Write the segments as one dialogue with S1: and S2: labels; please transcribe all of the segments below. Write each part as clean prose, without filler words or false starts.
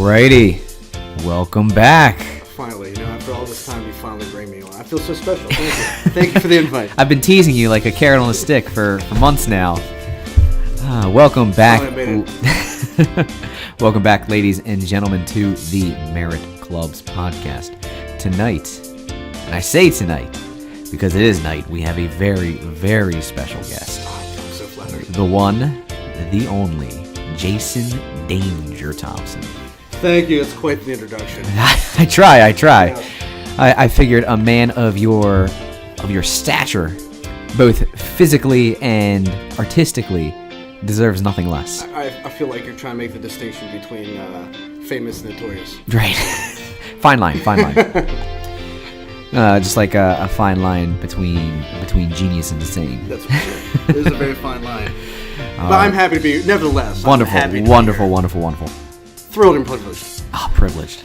S1: Alrighty, welcome back.
S2: Finally, after all this time, you finally bring me on. I feel so special. Thank you. Thank you for the invite.
S1: I've been teasing you like a carrot on a stick for months now. Welcome back. Welcome back, ladies and gentlemen, to the Merritt Club's podcast. Tonight, and I say tonight because it is night, we have a very, very special guest.
S2: Oh, I'm so flattered.
S1: The one, the only, Jason Danger Thompson.
S2: Thank you. It's quite the introduction.
S1: I try.
S2: Yeah.
S1: I figured a man of your stature, both physically and artistically, deserves nothing less.
S2: I feel like you're trying to make the distinction between famous and notorious.
S1: Right. Fine line. Just like a fine line between genius and insane.
S2: That's for sure. It is a very fine line. But I'm happy to be, nevertheless.
S1: Wonderful.
S2: Wonderful. Thrilled and privileged.
S1: Privileged.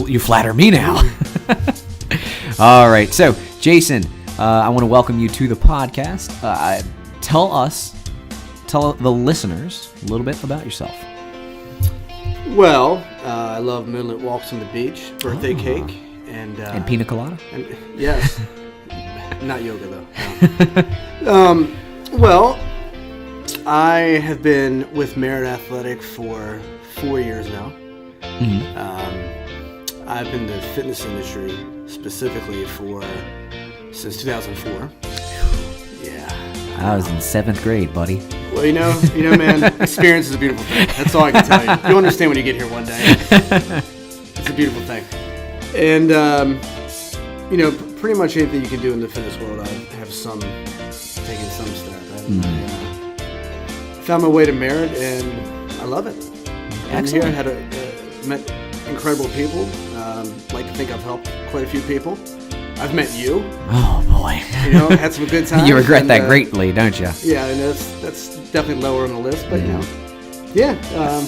S1: You flatter me now. All right. So, Jason, I want to welcome you to the podcast. Tell the listeners a little bit about yourself.
S2: Well, I love moonlit walks on the beach, birthday cake,
S1: and pina colada.
S2: Yes. Not yoga though. Well, I have been with Merritt Athletic for 4 years now.
S1: Mm-hmm.
S2: I've been in the fitness industry specifically since 2004. Yeah.
S1: I was in 7th grade, buddy.
S2: Well, you know, man, experience is a beautiful thing. That's all I can tell you. You'll understand when you get here one day. It's a beautiful thing. And, pretty much anything you can do in the fitness world, I have taken some step. I found my way to Merritt, and I love it.
S1: Excellent.
S2: I'm here, met incredible people. Like to think I've helped quite a few people. I've met you.
S1: Oh, boy.
S2: Had some good times.
S1: You regret that greatly, don't you?
S2: Yeah, and that's definitely lower on the list, but, yeah.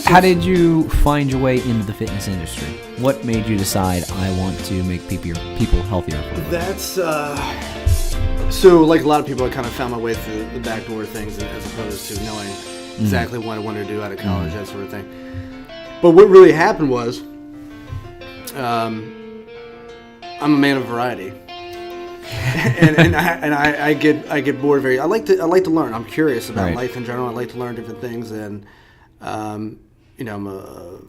S1: How did you find your way into the fitness industry? What made you decide I want to make people healthier?
S2: That's, so like a lot of people, I kind of found my way through the back door of things as opposed to knowing exactly what I wanted to do out of college, that sort of thing. But what really happened was, I'm a man of variety. and I get bored very. I like to learn. I'm curious about life in general. I like to learn different things, and I'm a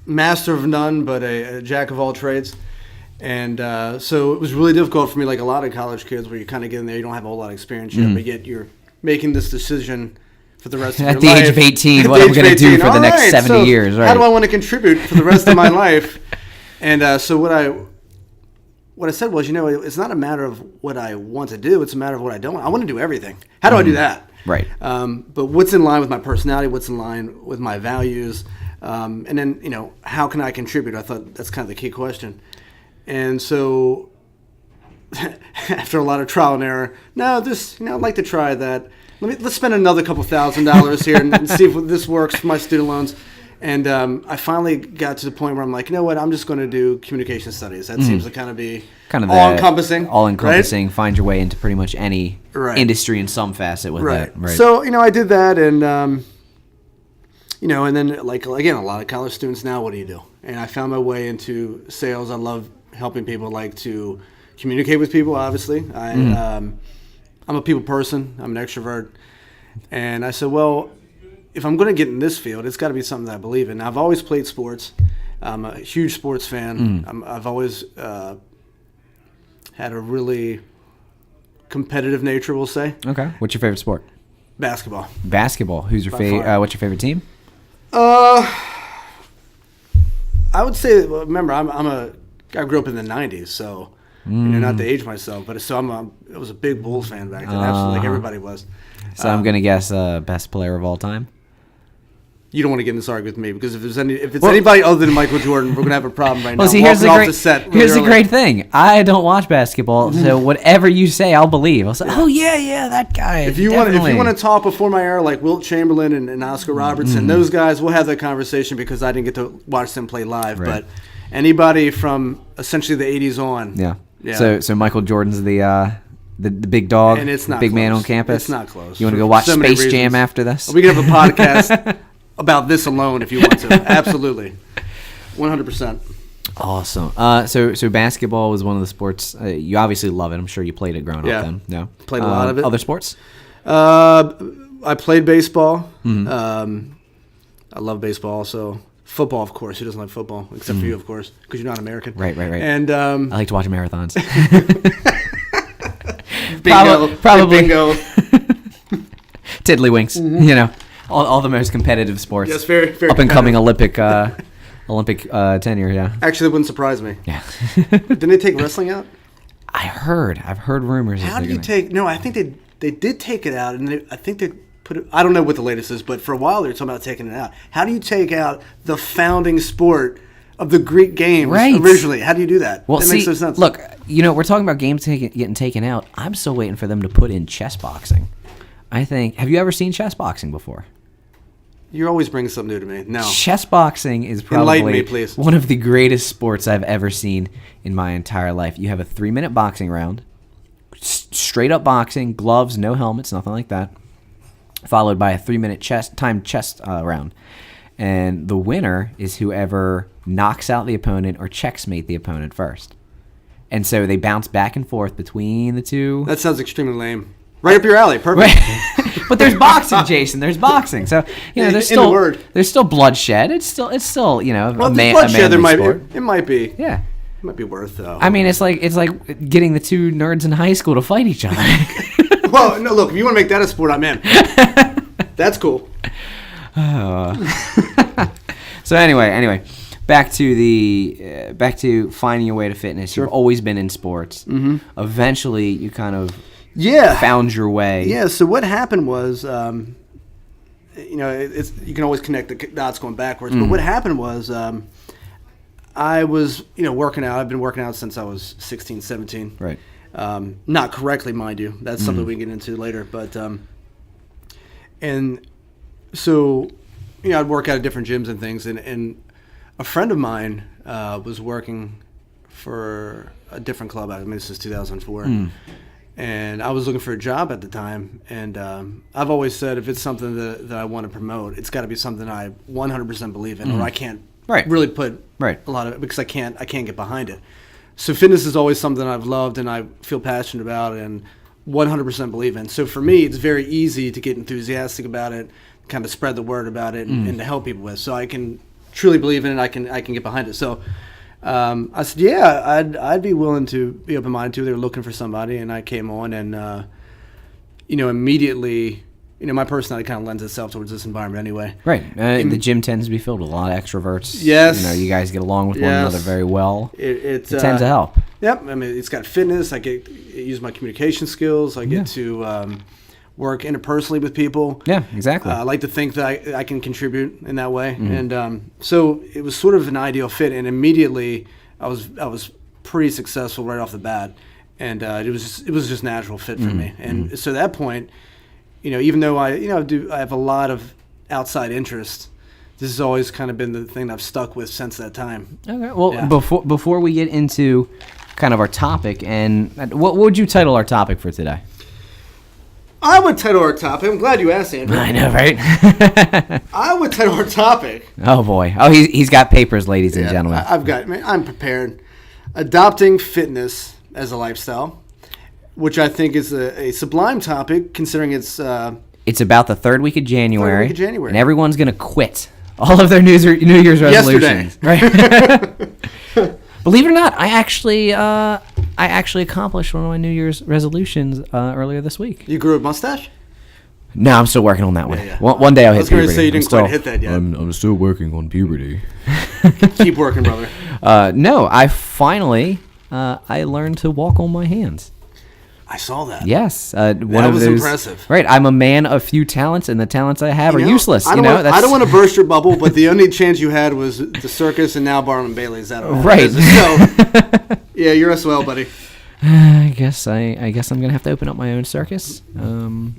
S2: master of none, but a jack of all trades. And so it was really difficult for me, like a lot of college kids, where you kind of get in there, you don't have a whole lot of experience yet, but yet you're making this decision for the rest of your life.
S1: At the age of 18, what I'm going to do for the next 70 years, right?
S2: How do I want to contribute for the rest of my life? And so what I said was, it's not a matter of what I want to do. It's a matter of what I don't want. I want to do everything. How do I do that?
S1: Right.
S2: But what's in line with my personality? What's in line with my values? And then, how can I contribute? I thought that's kind of the key question. And so after a lot of trial and error, I'd like to try that. Let's spend another couple $1,000s here and see if this works for my student loans. And I finally got to the point where I'm like, you know what? I'm just going to do communication studies. That seems to kind of be all-encompassing.
S1: All-encompassing.
S2: Right?
S1: Find your way into pretty much any industry in some facet with that. Right.
S2: So, I did that, and and then like again, a lot of college students now. What do you do? And I found my way into sales. I love helping people. I like to communicate with people. Obviously, I'm a people person. I'm an extrovert, and I said, well, if I'm going to get in this field, it's got to be something that I believe in. I've always played sports. I'm a huge sports fan. I've always had a really competitive nature, we'll say.
S1: Okay. What's your favorite sport?
S2: Basketball.
S1: Basketball. Who's your favorite? What's your favorite team?
S2: I would say. Well, remember, I grew up in the '90s, so not to age myself, but I was a big Bulls fan back then. Absolutely, like everybody was.
S1: So I'm gonna guess best player of all time.
S2: You don't want to get in this argument with me because if it's anybody other than Michael Jordan, we're gonna have a problem right now.
S1: See, here's the great thing. I don't watch basketball, so whatever you say, I'll believe. I'll say, oh yeah, that guy.
S2: If you want to talk before my era, like Wilt Chamberlain and Oscar Robertson, those guys, we'll have that conversation because I didn't get to watch them play live.
S1: Right.
S2: But anybody from essentially the '80s on,
S1: yeah. So Michael Jordan's the big dog,
S2: and it's not
S1: big
S2: close.
S1: Man on campus.
S2: It's not close.
S1: You want to go watch Space Jam after this?
S2: We can have a podcast about this alone if you want to. Absolutely. 100%.
S1: Awesome. So basketball was one of the sports. You obviously love it. I'm sure you played it growing up then. No?
S2: Played a lot of it.
S1: Other sports?
S2: I played baseball.
S1: Mm-hmm.
S2: I love baseball also. Football, of course. Who doesn't like football? Except for you, of course, because you're not American.
S1: Right.
S2: And
S1: I like to watch marathons.
S2: bingo.
S1: Probably.
S2: Bingo.
S1: Tiddlywinks. Mm-hmm. You know, all the most competitive sports.
S2: Yes, very
S1: up and coming Olympic tenure. Yeah.
S2: Actually, it wouldn't surprise me.
S1: Yeah.
S2: Didn't they take wrestling out?
S1: I've heard rumors.
S2: How do you take? No, I think they did take it out, and I think they put it. I don't know what the latest is, but for a while they were talking about taking it out. How do you take out the founding sport of the Greek games originally? How do you do that?
S1: Well,
S2: that makes no sense.
S1: Look, we're talking about games getting taken out. I'm still waiting for them to put in chess boxing. I think. Have you ever seen chess boxing before?
S2: You're always bringing something new to me. No.
S1: Chess boxing is
S2: Enlighten me,
S1: probably
S2: please.
S1: one of the greatest sports I've ever seen in my entire life. You have a 3-minute boxing round, straight up boxing, gloves, no helmets, nothing like that, followed by a 3-minute timed chess round. And the winner is whoever knocks out the opponent or checkmate the opponent first. And so they bounce back and forth between the two.
S2: That sounds extremely lame. Right up your alley. Perfect.
S1: Right. But there's boxing, Jason. There's boxing. So, there's still bloodshed. It's still
S2: well,
S1: a
S2: bloodshed,
S1: sport.
S2: It might be.
S1: Yeah.
S2: It might be worth though.
S1: I mean, it's like getting the two nerds in high school to fight each other.
S2: Well, no, look, if you want to make that a sport, I'm in. That's cool.
S1: So anyway, back to finding your way to fitness. Sure. You've always been in sports. Mm-hmm. Eventually, you kind of found your way.
S2: Yeah. So what happened was, you can always connect the dots going backwards. But what happened was, I was working out. I've been working out since I was 16, 17.
S1: Right.
S2: Not correctly, mind you. That's something we can get into later. But and so I'd work out at different gyms and things. And a friend of mine was working for a different club. I mean, this is 2004. And I was looking for a job at the time, and I've always said if it's something that I want to promote, it's got to be something I 100% believe in, or I can't really put a lot of it because I can't get behind it. So fitness is always something I've loved and I feel passionate about and 100% believe in. So for me, it's very easy to get enthusiastic about it, kind of spread the word about it, and to help people with. So I can truly believe in it. I can get behind it. So. I said, I'd be willing to be open-minded to. They were looking for somebody, and I came on, and immediately, my personality kind of lends itself towards this environment anyway.
S1: Right. The gym tends to be filled with a lot of extroverts.
S2: Yes.
S1: You guys get along with one another very well. It tends to help.
S2: Yep. I mean, it's got fitness. I use my communication skills. I get to work interpersonally with people.
S1: Yeah, exactly.
S2: I like to think that I can contribute in that way, and so it was sort of an ideal fit. And immediately, I was pretty successful right off the bat, and it was just natural fit for me. And so at that point, even though I have a lot of outside interest, this has always kind of been the thing I've stuck with since that time.
S1: Okay. Well, before we get into kind of our topic, and what would you title our topic for today?
S2: I would title our topic. I'm glad you asked, Andrew.
S1: I know, right?
S2: I would title our topic.
S1: Oh boy! Oh, he's got papers, ladies and gentlemen.
S2: I'm prepared. Adopting fitness as a lifestyle, which I think is a sublime topic, considering it's.
S1: It's about the third week of January.
S2: And
S1: everyone's gonna quit all of their New Year's resolutions.
S2: Yesterday.
S1: Right. Believe it or not, I actually accomplished one of my New Year's resolutions earlier this week.
S2: You grew a mustache?
S1: No, I'm still working on that one.
S2: Yeah.
S1: One day I'll hit puberty.
S2: I was going to say you didn't quite hit that yet.
S1: I'm still working on puberty.
S2: Keep working, brother.
S1: No, I finally I learned to walk on my hands.
S2: I saw that.
S1: Yes,
S2: that was impressive.
S1: Right, I'm a man of few talents, and the talents I have are useless.
S2: I don't want to burst your bubble, but the only chance you had was the circus, and now Barnum and Bailey. Is that
S1: right?
S2: So, yeah, you're SOL, buddy.
S1: I guess I'm gonna have to open up my own circus.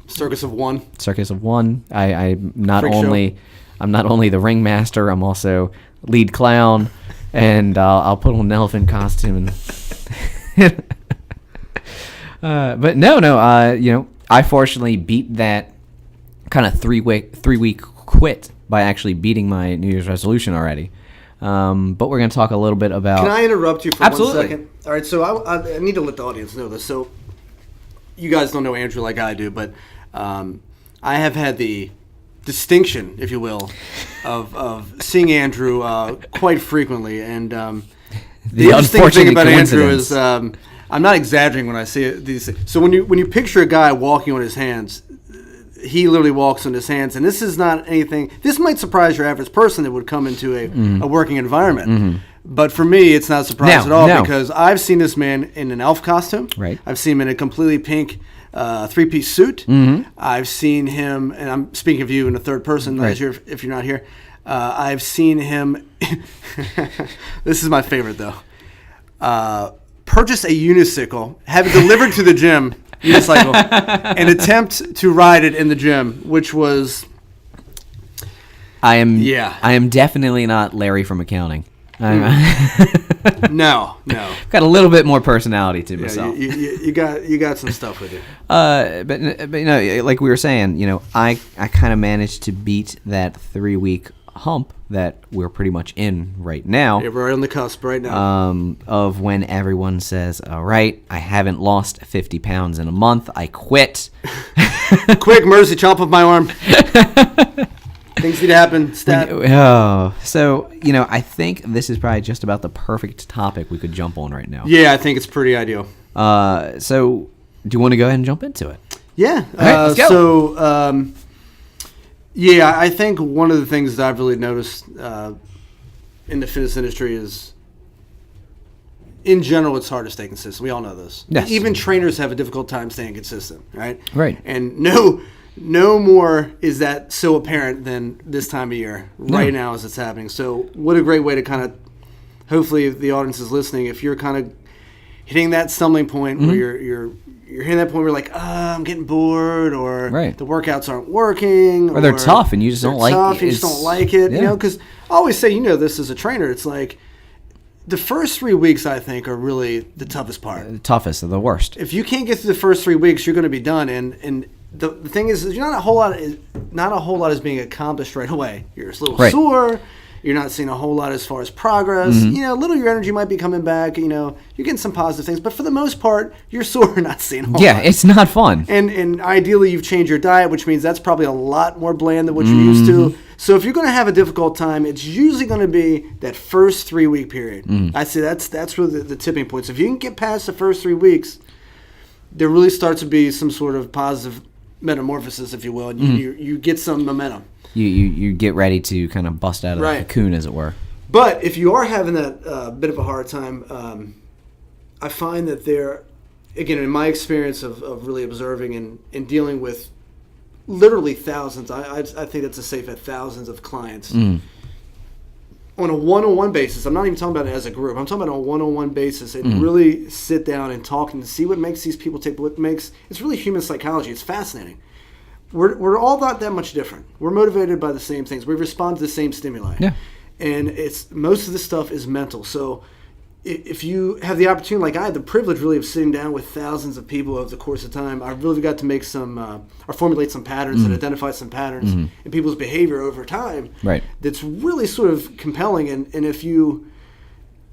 S2: Circus of one.
S1: Circus of one. I'm not only the ringmaster. I'm also lead clown, and I'll put on an elephant costume and. But no. I fortunately beat that kind of 3 week quit by actually beating my New Year's resolution already. But we're going to talk a little bit about...
S2: Can I interrupt you for
S1: Absolutely.
S2: 1 second? All right, so I need to let the audience know this. So you guys don't know Andrew like I do, but I have had the distinction, if you will, of seeing Andrew quite frequently. And the interesting thing about Andrew is I'm not exaggerating when I say these things. So when you picture a guy walking on his hands, he literally walks on his hands, and this is not anything. This might surprise your average person that would come into a working environment. Mm-hmm. But for me, it's not a surprise at all because I've seen this man in an elf costume.
S1: Right.
S2: I've seen him in a completely pink three-piece suit. Mm-hmm. I've seen him, and I'm speaking of you in the third person if you're not here. I've seen him. This is my favorite though. Purchase a unicycle, have it delivered to the gym. Unicycle, and attempt to ride it in the gym, which was...
S1: I am definitely not Larry from accounting.
S2: No.
S1: Got a little bit more personality to myself.
S2: You got some stuff with you.
S1: But you know, like we were saying, you know, I kind of managed to beat that 3-week hump that we're pretty much in right now.
S2: Yeah, we're right on the cusp right now.
S1: Of when everyone says, all right, I haven't lost 50 pounds in a month. I quit.
S2: Quick, Mercy, chop off my arm. Things need to happen. Stat.
S1: So, you know, I think this is probably just about the perfect topic we could jump on right now.
S2: Yeah, I think it's pretty ideal.
S1: So, do you want to go ahead and jump into it?
S2: Yeah.
S1: All right, let's go.
S2: So, yeah, I think one of the things that I've really noticed in the fitness industry is, in general, it's hard to stay consistent. We all know this.
S1: Yes.
S2: Even trainers have a difficult time staying consistent, right?
S1: Right.
S2: And no more is that so apparent than this time of year, right now as it's happening. So what a great way to kind of, hopefully if the audience is listening, if you're kind of hitting that stumbling point where you're hitting that point where you're like, I'm getting bored, or the workouts aren't working,
S1: or they're tough and you just don't like it.
S2: You just don't like it, you know, because I always say, you know, this as a trainer, it's like the first 3 weeks I think are really the toughest part.
S1: The toughest, the worst.
S2: If you can't get through the first 3 weeks, you're going to be done. And the thing is, not a whole lot is being accomplished right away. You're a little sore. You're not seeing a whole lot as far as progress. Mm-hmm. You know, a little your energy might be coming back. You know, you're getting some positive things, but for the most part, you're sore and not seeing a whole lot.
S1: Yeah, it's not fun.
S2: And ideally, you've changed your diet, which means that's probably a lot more bland than what you're used to. So if you're going to have a difficult time, it's usually going to be that first 3 week period. I say that's really the tipping point. So if you can get past the first 3 weeks, there really starts to be some sort of positive metamorphosis, if you will, and you get some momentum.
S1: You get ready to kind of bust out of the cocoon, as it were.
S2: But if you are having that bit of a hard time, I find that there, again, in my experience of really observing and dealing with literally thousands, I think that's a safe bet, thousands of clients, on a one-on-one basis. I'm not even talking about it as a group. I'm talking about on a one-on-one basis and really sit down and talk and see what makes these people tick, it's really human psychology. It's fascinating. We're all not that much different. We're motivated by the same things. We respond to the same stimuli. Yeah. And it's most of this stuff is mental. So if you have the opportunity, like I had the privilege really of sitting down with thousands of people over the course of time, I really got to make or formulate some patterns and identify some patterns in people's behavior over time. Right. That's really sort of compelling. And if you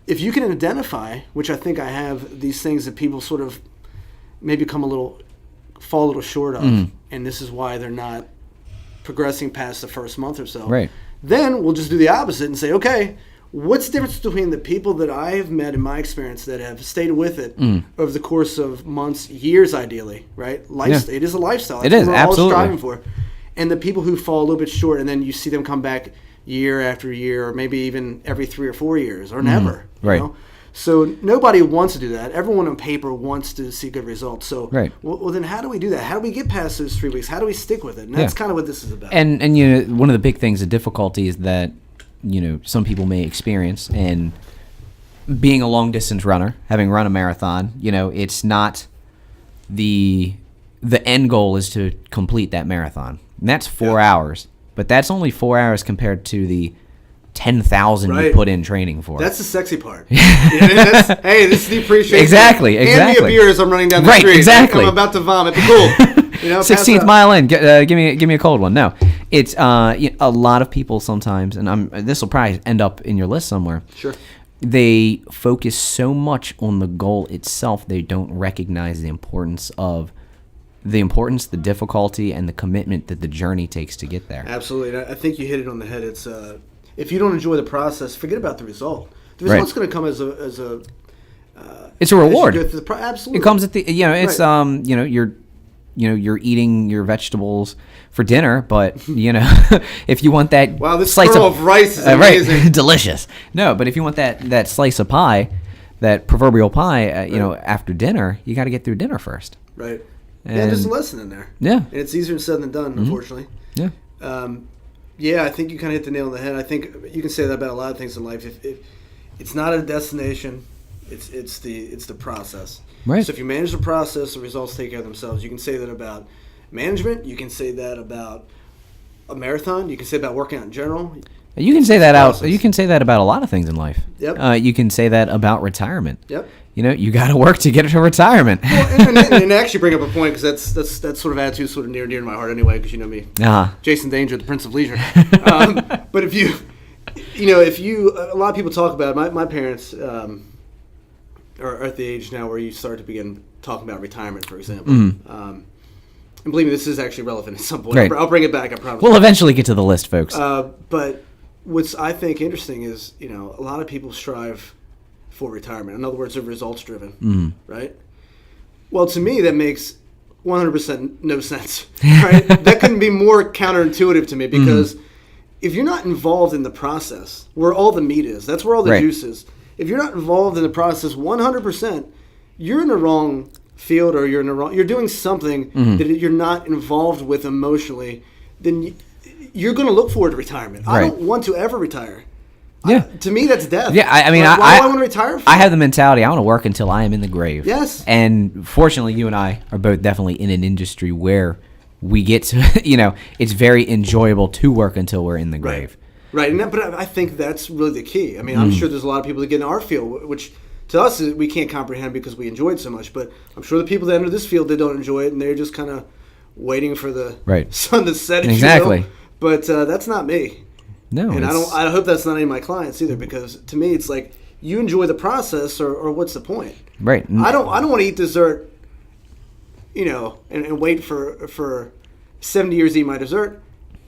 S2: can identify, which I think I have, these things that people sort of maybe fall a little short of, and this is why they're not progressing past the first month or so. Right. Then we'll just do the opposite and say, okay, what's the difference between the people that I have met in my experience that have stayed with it over the course of months, years ideally, right? It is a lifestyle. That's what we're all striving for. And the people who fall a little bit short, and then you see them come back year after year, or maybe even every 3 or 4 years, or never. Right. You know? So nobody wants to do that. Everyone on paper wants to see good results. So, well, then how do we do that? How do we get past those 3 weeks? How do we stick with it? And that's kind of what this is about.
S1: And you know, one of the big things, the difficulties that, you know, some people may experience, and being a long distance runner, having run a marathon, you know, it's not the end goal is to complete that marathon. And that's 4 hours. But that's only 4 hours compared to the 10,000 you put in training for.
S2: That's the sexy part. Hey, this is the appreciation.
S1: Exactly.
S2: Hand me a beer as I'm running down the street.
S1: Exactly.
S2: I'm about to vomit. Cool. You know,
S1: 16th mile in. Give me a cold one. No, It's a lot of people sometimes, and this will probably end up in your list somewhere.
S2: Sure.
S1: They focus so much on the goal itself, they don't recognize the importance, the difficulty, and the commitment that the journey takes to get there.
S2: Absolutely. I think you hit it on the head. It's if you don't enjoy the process, forget about the result. The result's going to come as a
S1: it's a reward.
S2: Absolutely.
S1: It comes at the it's
S2: right.
S1: You're eating your vegetables for dinner, but if you want that
S2: this
S1: slice
S2: of rice is amazing.
S1: Right, delicious. No, but if you want that slice of pie, that proverbial pie, after dinner, you got to get through dinner first.
S2: Right. And there's a lesson in there.
S1: Yeah.
S2: And it's easier said than done, unfortunately.
S1: Yeah.
S2: I think you kind of hit the nail on the head. I think you can say that about a lot of things in life. If it's not a destination, it's the process.
S1: Right.
S2: So if you manage the process, the results take care of themselves. You can say that about management. You can say that about a marathon. You can say about working out in general.
S1: You can say that You can say that about a lot of things in life.
S2: Yep.
S1: You can say that about retirement.
S2: Yep.
S1: You got to work to get to retirement.
S2: Well, and actually bring up a point, because that's sort of attitude sort of near and dear to my heart anyway, because you know me. Jason Danger, the Prince of Leisure. But if you a lot of people talk about it. My parents are at the age now where you start to begin talking about retirement, for example. And believe me, this is actually relevant at some point.
S1: Right.
S2: I'll bring it back, I promise.
S1: We'll eventually get to the list, folks.
S2: But what's I think interesting is, a lot of people strive for retirement. In other words, they're results driven, right? Well, to me, that makes 100% no sense, right? That couldn't be more counterintuitive to me, because if you're not involved in the process, where all the meat is, that's where all the juice is. If you're not involved in the process 100%, you're in the wrong field, or you're doing something that you're not involved with emotionally, then you're going to look forward to retirement.
S1: Right.
S2: I don't want to ever retire.
S1: Yeah.
S2: To me, that's death.
S1: Yeah, I mean,
S2: why do I want to retire for?
S1: I have the mentality, I want to work until I am in the grave.
S2: Yes.
S1: And fortunately, you and I are both definitely in an industry where we get to, it's very enjoyable to work until we're in the grave.
S2: Right. But I think that's really the key. I mean, I'm sure there's a lot of people that get in our field, which to us we can't comprehend because we enjoy it so much. But I'm sure the people that enter this field, they don't enjoy it, and they're just kind of waiting for the sun to set.
S1: Exactly.
S2: But that's not me.
S1: No.
S2: And I hope that's not any of my clients either, because to me it's like, you enjoy the process, or what's the point?
S1: Right.
S2: I don't want to eat dessert, and wait for 70 years to eat my dessert.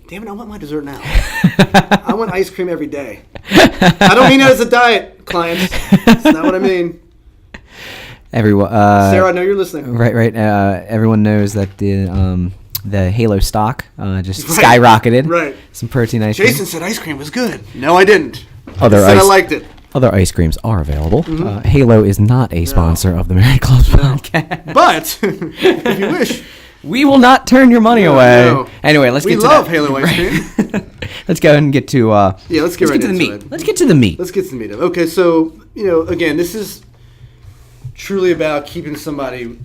S2: Damn it, I want my dessert now. I want ice cream every day. I don't mean that as a diet, clients. That's not what I mean.
S1: Everyone,
S2: Sarah, I know you're listening.
S1: Right. Everyone knows that the Halo stock just skyrocketed.
S2: Right.
S1: Some protein ice cream.
S2: Jason said ice cream was good. No, I didn't.
S1: I
S2: liked it.
S1: Other ice creams are available. Halo is not a sponsor of the Merritt Club podcast.
S2: But if you wish,
S1: we will not turn your money away.
S2: No.
S1: Anyway, let's get to
S2: We love Halo ice cream.
S1: Let's go ahead and get to
S2: let's get to
S1: the meat. Let's get to the meat.
S2: Let's get to the meat. Okay, so again, this is truly about keeping somebody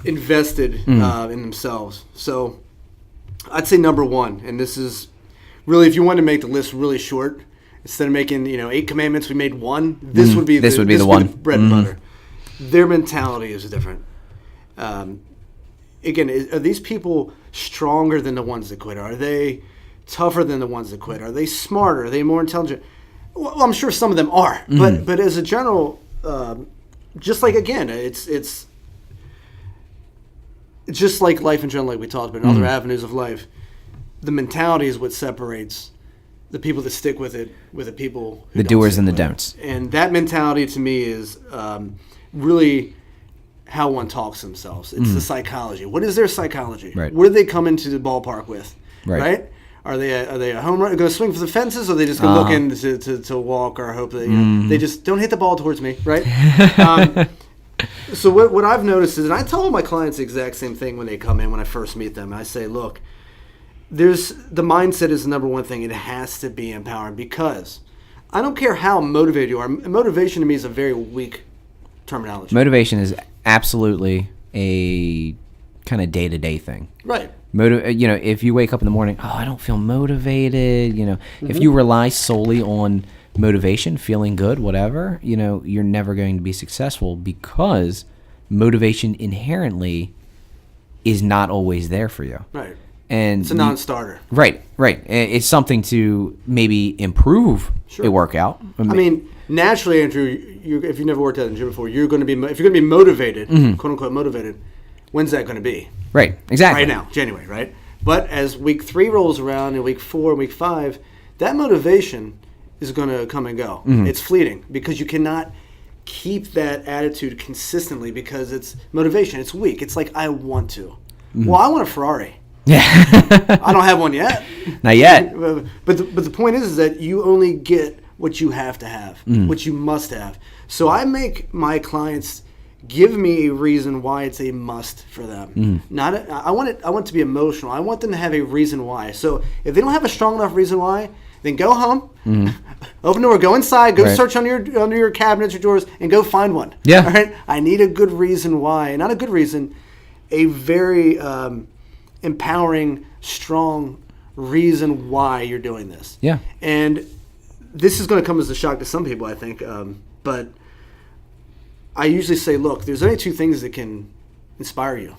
S2: invested in themselves. So I'd say number one, and this is really, if you want to make the list really short, instead of making 8 commandments, we made one. This would be the one. Bread and butter. Their mentality is different. Again, are these people stronger than the ones that quit? Are they tougher than the ones that quit? Are they smarter? Are they more intelligent? Well, I'm sure some of them are, but as a general, just like, again, it's just like life in general, like we talked about, in other avenues of life. The mentality is what separates the people that stick with it with the people who
S1: the doers and the don'ts.
S2: And that mentality, to me, is really how one talks to themselves. It's the psychology. What is their psychology?
S1: Right.
S2: What do they come into the ballpark with? Right? Are they a home run, going to swing for the fences, or are they just going to look in to walk, or hope that they just don't hit the ball towards me, right? So what I've noticed is, and I tell all my clients the exact same thing when they come in, when I first meet them. I say, look, the mindset is the number one thing. It has to be empowering, because I don't care how motivated you are. Motivation to me is a very weak terminology.
S1: Motivation is absolutely a kind of day-to-day thing.
S2: Right.
S1: If you wake up in the morning, I don't feel motivated, if you rely solely on motivation, feeling good, whatever, you're never going to be successful, because motivation inherently is not always there for you.
S2: Right.
S1: And
S2: it's a non-starter.
S1: Right. It's something to maybe improve a workout.
S2: I mean, naturally, Andrew, if you've never worked out in the gym before, if you're going to be motivated, quote unquote motivated, when's that going to be?
S1: Right. Exactly.
S2: Right now, January, right? But as week 3 rolls around and week 4 and week 5, that motivation is going to come and go. It's fleeting because you cannot keep that attitude consistently because it's motivation. It's weak. It's like, I want to. Well, I want a Ferrari.
S1: Yeah.
S2: I don't have one yet.
S1: Not yet.
S2: But the point is that you only get what you have to have, what you must have. So I make my clients give me a reason why it's a must for them. I want it to be emotional. I want them to have a reason why. So if they don't have a strong enough reason why, then go home, open the door, go inside, go search under your cabinets or drawers, and go find one.
S1: Yeah.
S2: All right. I need a good reason why, not a good reason, a very empowering, strong reason why you're doing this.
S1: Yeah.
S2: And this is going to come as a shock to some people, I think. But I usually say, look, there's only 2 things that can inspire you: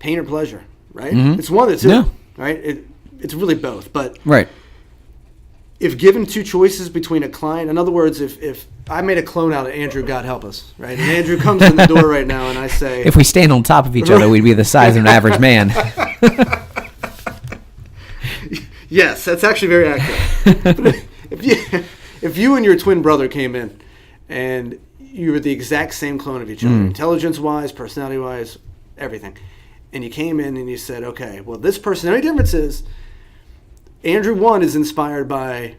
S2: pain or pleasure. Right? It's one of the 2.
S1: Yeah.
S2: Right? It's really both. But
S1: right.
S2: If given 2 choices between a client, in other words, if I made a clone out of Andrew, God help us, right? And Andrew comes in the door right now, and I say,
S1: if we stand on top of each other, we'd be the size of an average man.
S2: Yes, that's actually very accurate. But if you and your twin brother came in, and you were the exact same clone of each other, intelligence-wise, personality-wise, everything, and you came in and you said, okay, well, this person, the only difference is Andrew 1 is inspired by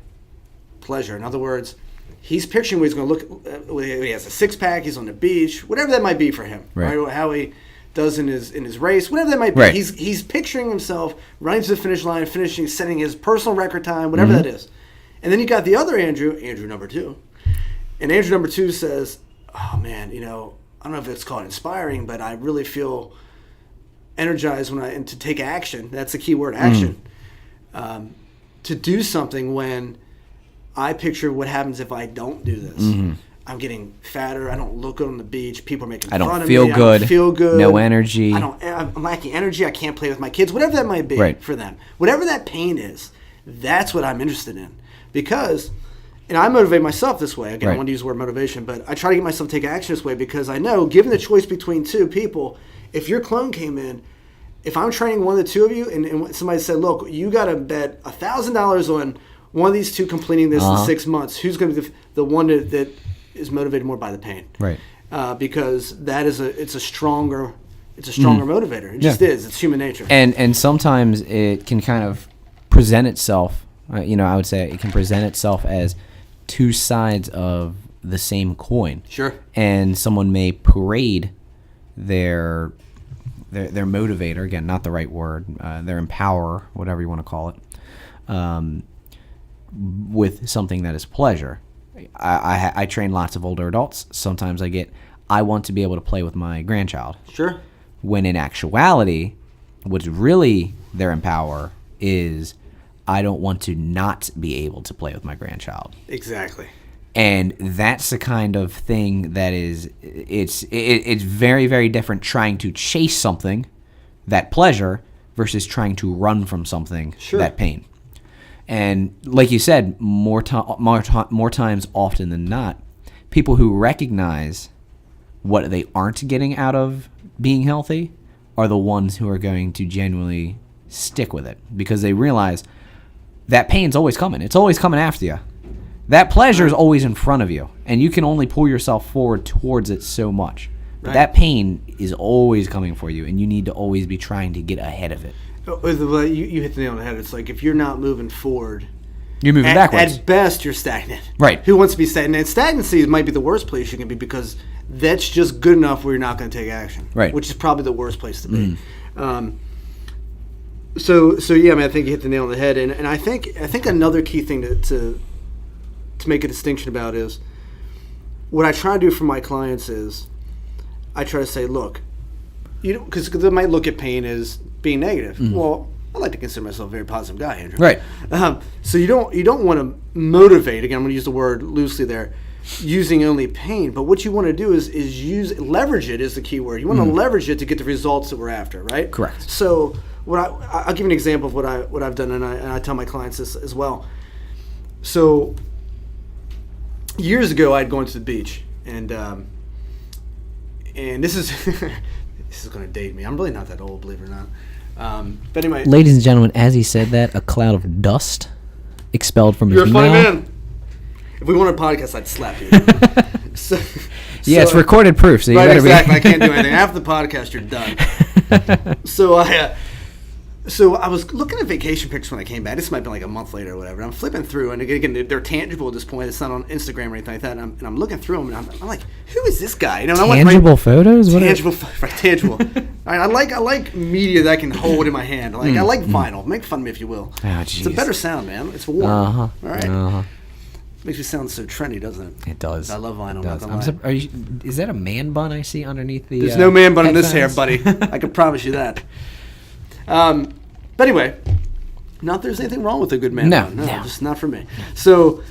S2: pleasure. In other words, he's picturing what he's going to look. He has a 6-pack. He's on the beach. Whatever that might be for him, right? How he does in his race, whatever that might be.
S1: Right.
S2: He's picturing himself running to the finish line, finishing, setting his personal record time, whatever that is. And then you got the other Andrew number 2, and Andrew number 2 says, "Oh man, I don't know if it's called inspiring, but I really feel energized and to take action. That's the key word, action." To do something when I picture what happens if I don't do this. I'm getting fatter. I don't look good on the beach. People are making fun of me. I don't feel good.
S1: No energy.
S2: I'm lacking energy. I can't play with my kids. Whatever that might be for them. Whatever that pain is, that's what I'm interested in. Because, and I motivate myself this way. Again, I want to use the word motivation, but I try to get myself to take action this way because I know, given the choice between 2 people, if your clone came in, if I'm training one of the 2 of you and somebody said, look, you got to bet $1,000 on one of these 2 completing this in 6 months, who's going to be the one that is motivated more by the pain?
S1: Right.
S2: Because it's a stronger motivator. It just is. It's human nature.
S1: And sometimes it can kind of present itself, I would say it can present itself as 2 sides of the same coin.
S2: Sure.
S1: And someone may parade their motivator, again, not the right word, their empowerer, whatever you want to call it, with something that is pleasure. I train lots of older adults. Sometimes I want to be able to play with my grandchild.
S2: Sure.
S1: When in actuality, what's really their empower is I don't want to not be able to play with my grandchild.
S2: Exactly.
S1: And that's the kind of thing that it's very, very different trying to chase something, that pleasure, versus trying to run from something, that pain. And like you said, more times often than not, people who recognize what they aren't getting out of being healthy are the ones who are going to genuinely stick with it because they realize that pain's always coming. It's always coming after you. That pleasure is always in front of you, and you can only pull yourself forward towards it so much. But that pain is always coming for you, and you need to always be trying to get ahead of it.
S2: You hit the nail on the head. It's like if you're not moving forward,
S1: you're moving backwards.
S2: At best, you're stagnant.
S1: Right.
S2: Who wants to be stagnant? Stagnancy might be the worst place you can be because that's just good enough where you're not going to take action.
S1: Right.
S2: Which is probably the worst place to be. So yeah, I think you hit the nail on the head, and I think another key thing to make a distinction about is what I try to do for my clients is I try to say, look, because they might look at pain as being negative. Well, I like to consider myself a very positive guy, Andrew.
S1: Right.
S2: So you don't want to motivate. Again, I'm going to use the word loosely there, using only pain. But what you want to do is leverage it is the key word. You want to leverage it to get the results that we're after, right?
S1: Correct.
S2: So I'll give you an example of what I've done, and I tell my clients this as well. So years ago, I'd gone to the beach, and this is this is going to date me. I'm really not that old, believe it or not. But anyway,
S1: ladies and gentlemen, as he said that, a cloud of dust expelled from his
S2: you're a funny
S1: mouth.
S2: man. If we wanted a podcast, I'd slap you.
S1: Yeah, it's recorded proof, so you
S2: right,
S1: better
S2: exactly.
S1: be.
S2: I can't do anything. After the podcast, you're done. So I was looking at vacation pictures when I came back. This might have been like a month later or whatever. I'm flipping through, and again, they're tangible at this point. It's not on Instagram or anything like that. And I'm looking through them, and I'm like, who is this guy? You know, and I went
S1: Tangible photos? What
S2: tangible, right, tangible. I like media that I can hold in my hand. Like I like vinyl. Make fun of me if you will.
S1: Oh,
S2: it's a better sound, man. It's warm. All right. Makes me sound so trendy, doesn't it?
S1: It does.
S2: I love vinyl.
S1: It does.
S2: Not gonna lie.
S1: Is that a man bun I see underneath the?
S2: There's no man bun in this
S1: headphones?
S2: hair, buddy. I can promise you that. But anyway, not that there's anything wrong with a good man bun. No, just not for me. So,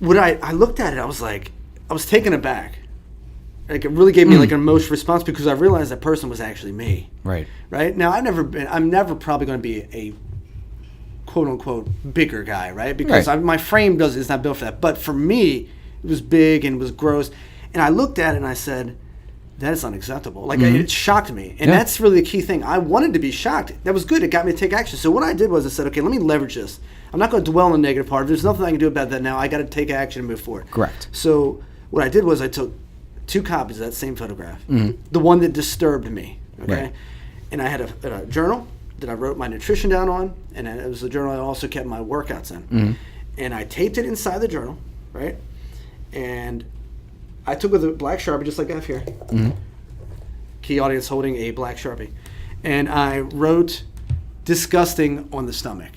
S2: what I looked at it, I was like, I was taken aback. Like it really gave me like an emotional response because I realized that person was actually me.
S1: Right.
S2: Right. Now I'm never probably going to be a quote unquote bigger guy, right? Because my frame is not built for that. But for me, it was big and it was gross. And I looked at it and I said, that is unacceptable. Like it shocked me. And that's really the key thing. I wanted to be shocked. That was good. It got me to take action. So what I did was I said, okay, let me leverage this. I'm not going to dwell on the negative part. There's nothing I can do about that now. I got to take action and move forward.
S1: Correct.
S2: So what I did was I took 2 copies of that same photograph. The one that disturbed me. Okay.
S1: Right.
S2: And I had a journal that I wrote my nutrition down on, and it was the journal I also kept my workouts in. And I taped it inside the journal, right? And I took with a black Sharpie, just like I have here. Key audience holding a black Sharpie. And I wrote disgusting on the stomach.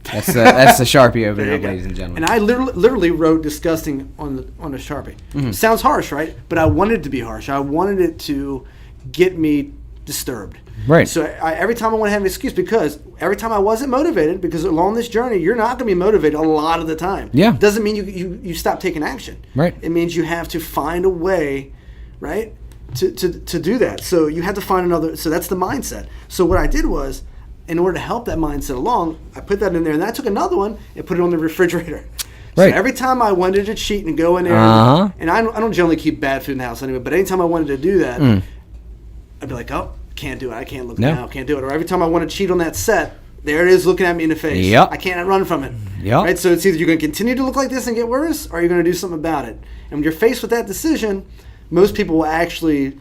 S1: That's the Sharpie over there, ladies and gentlemen.
S2: And I literally wrote disgusting on the Sharpie. Sounds harsh, right? But I wanted it to be harsh. I wanted it to get me disturbed.
S1: Right.
S2: So every time I want to have an excuse, because every time I wasn't motivated, because along this journey, you're not going to be motivated a lot of the time.
S1: Yeah.
S2: Doesn't mean you stop taking action.
S1: Right.
S2: It means you have to find a way, right, to do that. So you have to find another. So that's the mindset. So what I did was, in order to help that mindset along, I put that in there, and then I took another one and put it on the refrigerator. So
S1: Right.
S2: every time I wanted to cheat and go in there, and I don't generally keep bad food in the house anyway, but anytime I wanted to do that, I'd be like, oh, can't do it. I can't look now. Can't do it. Or every time I want to cheat on that set, there it is looking at me in the face.
S1: Yep.
S2: I can't run from it.
S1: Yep.
S2: Right? So it's either you're going to continue to look like this and get worse, or you're going to do something about it. And when you're faced with that decision, most people will actually,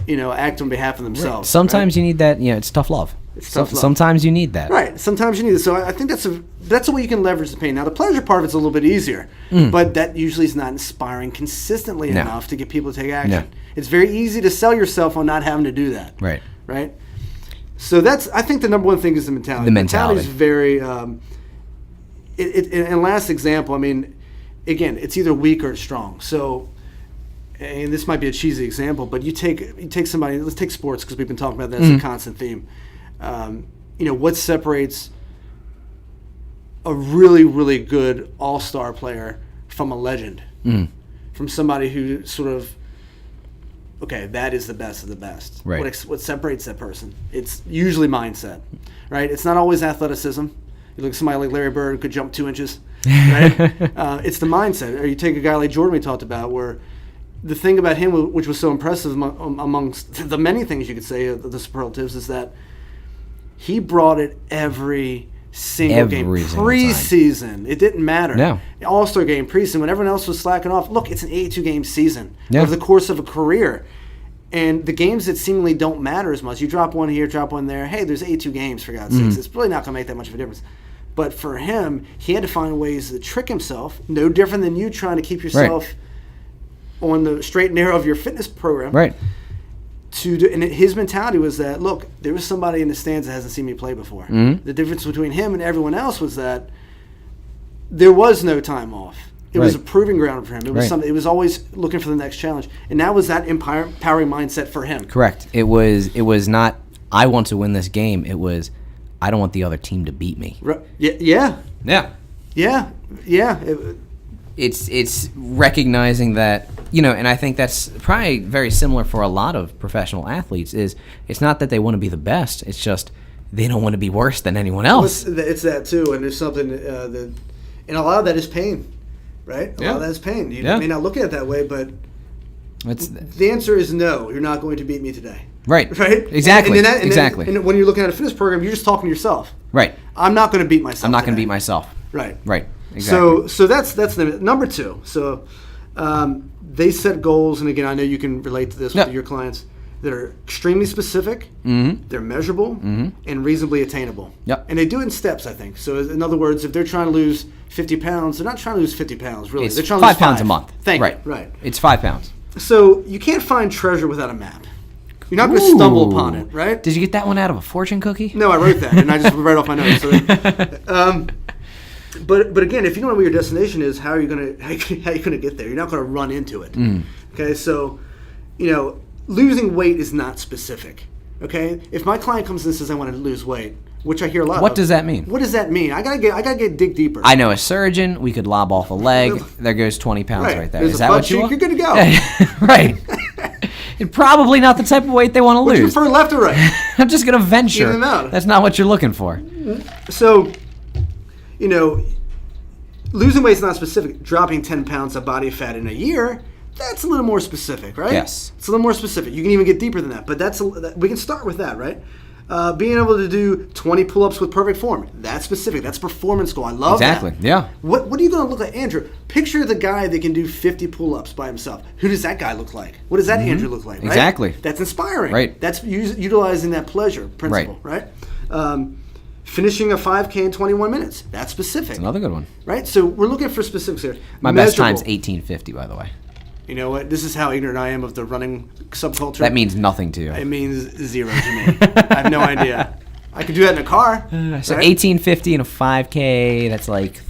S2: act on behalf of themselves.
S1: Sometimes you need that. It's tough love.
S2: It's tough love.
S1: Sometimes you need that.
S2: Right. Sometimes you need it. So I think that's a way you can leverage the pain. Now the pleasure part of it's a little bit easier, but that usually is not inspiring consistently enough to get people to take action.
S1: No.
S2: It's very easy to sell yourself on not having to do that.
S1: Right.
S2: Right. So I think the number one thing is the mentality.
S1: The mentality
S2: is very. And last example, I mean, again, it's either weak or it's strong. So, and this might be a cheesy example, but you take somebody. Let's take sports because we've been talking about that as a constant theme. What separates a really, really good all-star player from a legend, from somebody who sort of, okay, that is the best of the best.
S1: Right.
S2: What separates that person? It's usually mindset, right? It's not always athleticism. You look at somebody like Larry Bird who could jump 2 inches, right? It's the mindset. Or you take a guy like Jordan we talked about, where the thing about him, which was so impressive amongst the many things you could say, the superlatives, is that he brought it every single game. Preseason. It didn't matter.
S1: No.
S2: All-Star game, preseason, when everyone else was slacking off. Look, it's an 82-game season
S1: Yeah.
S2: over the course of a career. And the games that seemingly don't matter as much, you drop one here, drop one there. Hey, there's 82 games, for God's sakes. It's really not going to make that much of a difference. But for him, he had to find ways to trick himself, no different than you trying to keep yourself on the straight and narrow of your fitness program.
S1: Right.
S2: And his mentality was that, look, there was somebody in the stands that hasn't seen me play before. The difference between him and everyone else was that there was no time off. It was a proving ground for him. It was something. It was always looking for the next challenge, and that was that empowering mindset for him.
S1: Correct. It was not, I want to win this game. It was, I don't want the other team to beat me.
S2: Yeah.
S1: Yeah.
S2: Yeah.
S1: It's recognizing that And I think that's probably very similar for a lot of professional athletes. Is it's not that they want to be the best; it's just they don't want to be worse than anyone else.
S2: Well, it's that too, and there's something that, and a lot of that is pain, right? A lot of that is pain. You may not look at it that way, but the answer is no. You're not going to beat me today.
S1: Right.
S2: Right.
S1: Exactly.
S2: Exactly. And when you're looking at a fitness program, you're just talking to yourself.
S1: Right.
S2: I'm not going to beat myself.
S1: I'm not going to beat myself.
S2: Right.
S1: Right. Exactly.
S2: So that's number 2. So they set goals, and again, I know you can relate to this with your clients, that are extremely specific, they're measurable, and reasonably attainable.
S1: Yep.
S2: And they do it in steps, I think. So in other words, if they're trying to lose 50 pounds, they're not trying to lose 50 pounds, really.
S1: It's
S2: they're trying to lose
S1: 5 pounds a month.
S2: Thank
S1: you.
S2: Right.
S1: It's 5 pounds.
S2: So you can't find treasure without a map. You're not going to stumble upon it, right?
S1: Did you get that one out of a fortune cookie?
S2: No, I wrote that, and I just read off my notes. So but again, if you don't know where your destination is, how are you going to get there? You're not going to run into it. Okay, so losing weight is not specific. Okay, if my client comes in and says I want to lose weight, which I hear a lot.
S1: What does that mean?
S2: What does that mean? I gotta dig deeper.
S1: I know a surgeon. We could lob off a leg. There goes 20 pounds right there.
S2: There's
S1: is that what you want?
S2: You're good to go.
S1: Right. And probably not the type of weight they want to lose.
S2: Would you prefer left or right?
S1: I'm just going to venture.
S2: Even out.
S1: That's not what you're looking for.
S2: So, losing weight is not specific. Dropping 10 pounds of body fat in a year, that's a little more specific, right?
S1: Yes.
S2: It's a little more specific. You can even get deeper than that, but we can start with that, right? Being able to do 20 pull-ups with perfect form, that's specific. That's performance goal. I love that.
S1: Exactly, yeah.
S2: What are you going to look like? Andrew, picture the guy that can do 50 pull-ups by himself. Who does that guy look like? What does that Andrew look like, right?
S1: Exactly.
S2: That's inspiring.
S1: Right.
S2: That's utilizing that pleasure principle, right? Finishing a 5K in 21 minutes. That's specific.
S1: That's another good one.
S2: Right? So we're looking for specifics here.
S1: My best time's 18:50, by the way.
S2: You know what? This is how ignorant I am of the running subculture.
S1: That means nothing to you.
S2: It means zero to me. I have no idea. I could do that in a car.
S1: So
S2: right?
S1: 18:50 and a 5K, that's like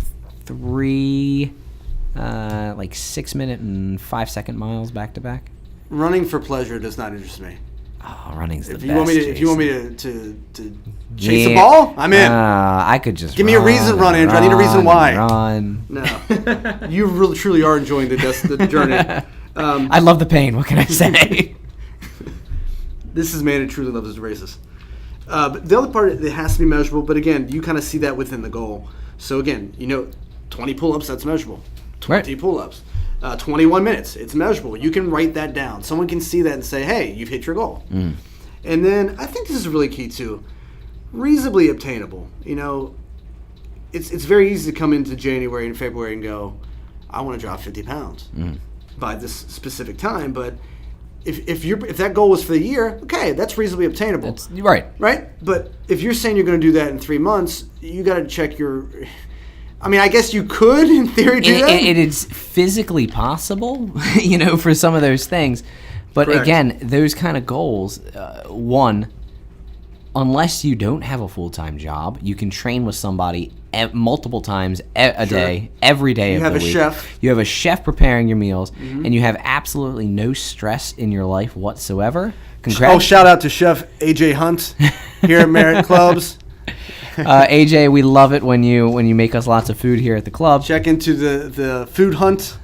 S1: 6 minute and 5 second miles back to back.
S2: Running for pleasure does not interest me.
S1: Oh, running's the best.
S2: If you want me to chase a ball, I'm in.
S1: I could just
S2: give me a reason to run, Andrew. I need a reason why.
S1: Run.
S2: No, you really truly are enjoying the journey.
S1: I love the pain. What can I say?
S2: This is man who truly loves his races. But the other part, it has to be measurable. But again, you kind of see that within the goal. So again, 20 pull-ups, that's measurable. 20 pull-ups. 21 minutes, it's measurable. You can write that down. Someone can see that and say, hey, you've hit your goal. And then I think this is really key too. Reasonably obtainable. It's very easy to come into January and February and go, I want to drop 50 pounds by this specific time. But if that goal was for the year, okay, that's reasonably obtainable.
S1: That's right.
S2: Right? But if you're saying you're going to do that in 3 months, you got to check your... I mean, I guess you could, in theory, do that.
S1: It is physically possible, for some of those things. But
S2: Correct.
S1: Again, those kind of goals, one, unless you don't have a full-time job, you can train with somebody multiple times a day, every day of the week. You have a chef. You have a chef preparing your meals, and you have absolutely no stress in your life whatsoever.
S2: Oh, shout out to Chef AJ Hunt here at Merritt Clubs.
S1: AJ, we love it when you make us lots of food here at the club.
S2: Check into the food hunt.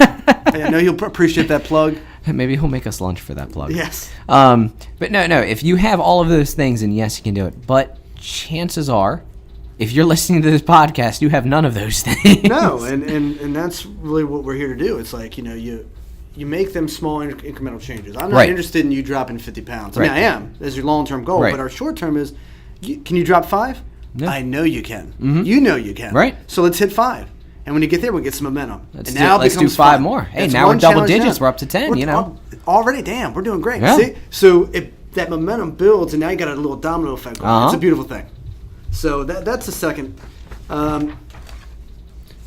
S2: I know you'll appreciate that plug.
S1: Maybe he'll make us lunch for that plug.
S2: Yes.
S1: But no, if you have all of those things, then yes, you can do it. But chances are, if you're listening to this podcast, you have none of those things.
S2: No, and that's really what we're here to do. It's like, you make them small incremental changes. I'm not interested in you dropping 50 pounds. I mean, I am. That's your long-term goal. But our short-term is, can you drop 5?
S1: Yeah.
S2: I know you can. You know you can.
S1: Right.
S2: So let's hit 5. And when you get there, we'll get some momentum.
S1: Let's do 5 more. Hey, now we're double digits. We're up to 10,
S2: Already, damn, we're doing great.
S1: Yeah.
S2: See? So if that momentum builds, and now you got a little domino effect going on. It's a beautiful thing. So that's the second,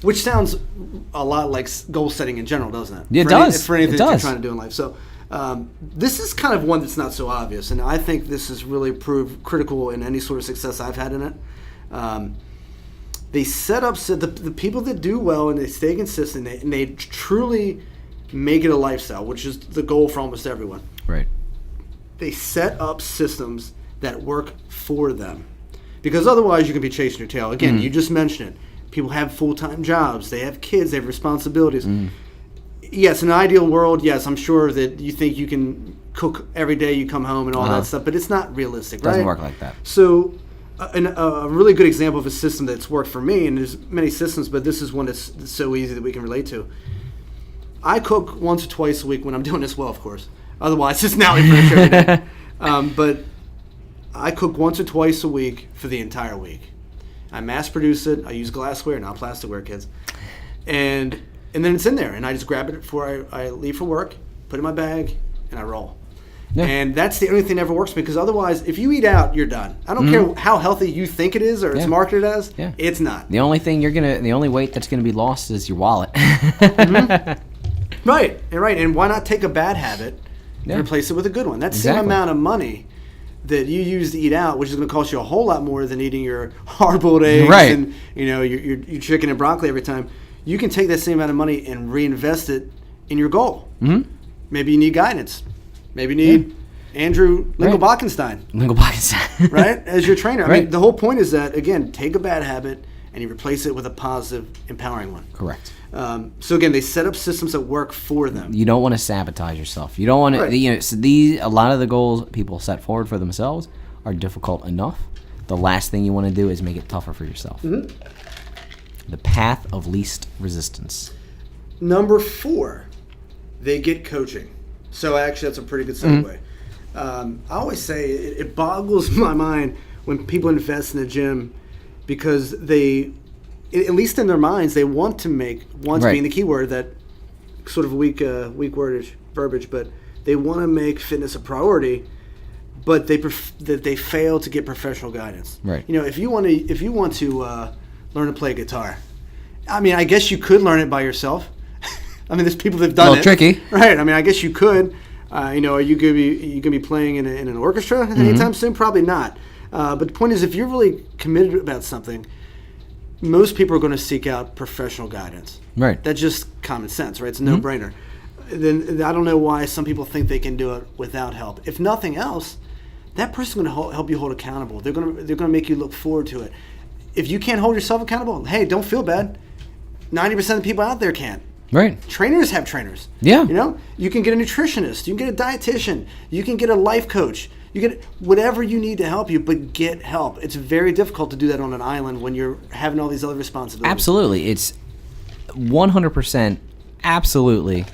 S2: which sounds a lot like goal setting in general, doesn't it?
S1: It does.
S2: For anything that you're trying to do in life. So this is kind of one that's not so obvious, and I think this has really proved critical in any sort of success I've had in it. They set up the people that do well and they stay consistent and they truly make it a lifestyle, which is the goal for almost everyone.
S1: Right.
S2: They set up systems that work for them, because otherwise you can be chasing your tail. Again, you just mentioned it. People have full-time jobs. They have kids. They have responsibilities. yes, in an ideal world, yes, I'm sure that you think you can cook every day you come home and all that stuff, but it's not realistic, right?
S1: Doesn't work like that.
S2: So a really good example of a system that's worked for me, and there's many systems, but this is one that's so easy that we can relate to. I cook once or twice a week when I'm doing this well, of course. Otherwise, it's now pretty sure every day. But I cook once or twice a week for the entire week. I mass produce it. I use glassware, not plasticware, kids. And then it's in there, and I just grab it before I leave for work, put it in my bag, and I roll. Yeah. And that's the only thing that ever works, because otherwise, if you eat out, you're done. I don't care how healthy you think it is or it's marketed as. Yeah. It's not.
S1: The only weight that's gonna be lost is your wallet.
S2: Right. And why not take a bad habit and replace it with a good one? That's the same amount of money that you use to eat out, which is going to cost you a whole lot more than eating your hard-boiled eggs and your chicken and broccoli every time. You can take that same amount of money and reinvest it in your goal. Mm-hmm. Maybe you need guidance. Maybe you need Andrew Lingle-Bockenstein. Right? As your trainer. I mean, the whole point is that, again, take a bad habit and you replace it with a positive, empowering one.
S1: Correct.
S2: So again, they set up systems that work for them.
S1: You don't want to sabotage yourself. You don't want to. A lot of the goals people set forward for themselves are difficult enough. The last thing you want to do is make it tougher for yourself. Mm-hmm. The path of least resistance.
S2: Number 4, they get coaching. So actually, that's a pretty good segue. I always say it boggles my mind when people invest in the gym, because they, at least in their minds, they want to make, being the key word, that sort of weak wordage, verbiage, but they want to make fitness a priority, but they fail to get professional guidance.
S1: Right.
S2: If you want to learn to play guitar, I mean, I guess you could learn it by yourself. I mean, there's people that've done it.
S1: A little tricky.
S2: Right. I mean, I guess you could. Are you gonna be playing in an orchestra anytime soon? Probably not. But the point is, if you're really committed about something, most people are going to seek out professional guidance.
S1: Right.
S2: That's just common sense, right? It's a no-brainer. Then I don't know why some people think they can do it without help. If nothing else, that person's going to help you hold accountable. They're going to make you look forward to it. If you can't hold yourself accountable, hey, don't feel bad. 90% of the people out there can't.
S1: Right.
S2: Trainers have trainers.
S1: Yeah.
S2: You can get a nutritionist. You can get a dietitian. You can get a life coach. You get whatever you need to help you, but get help. It's very difficult to do that on an island when you're having all these other responsibilities.
S1: Absolutely. It's 100% absolutely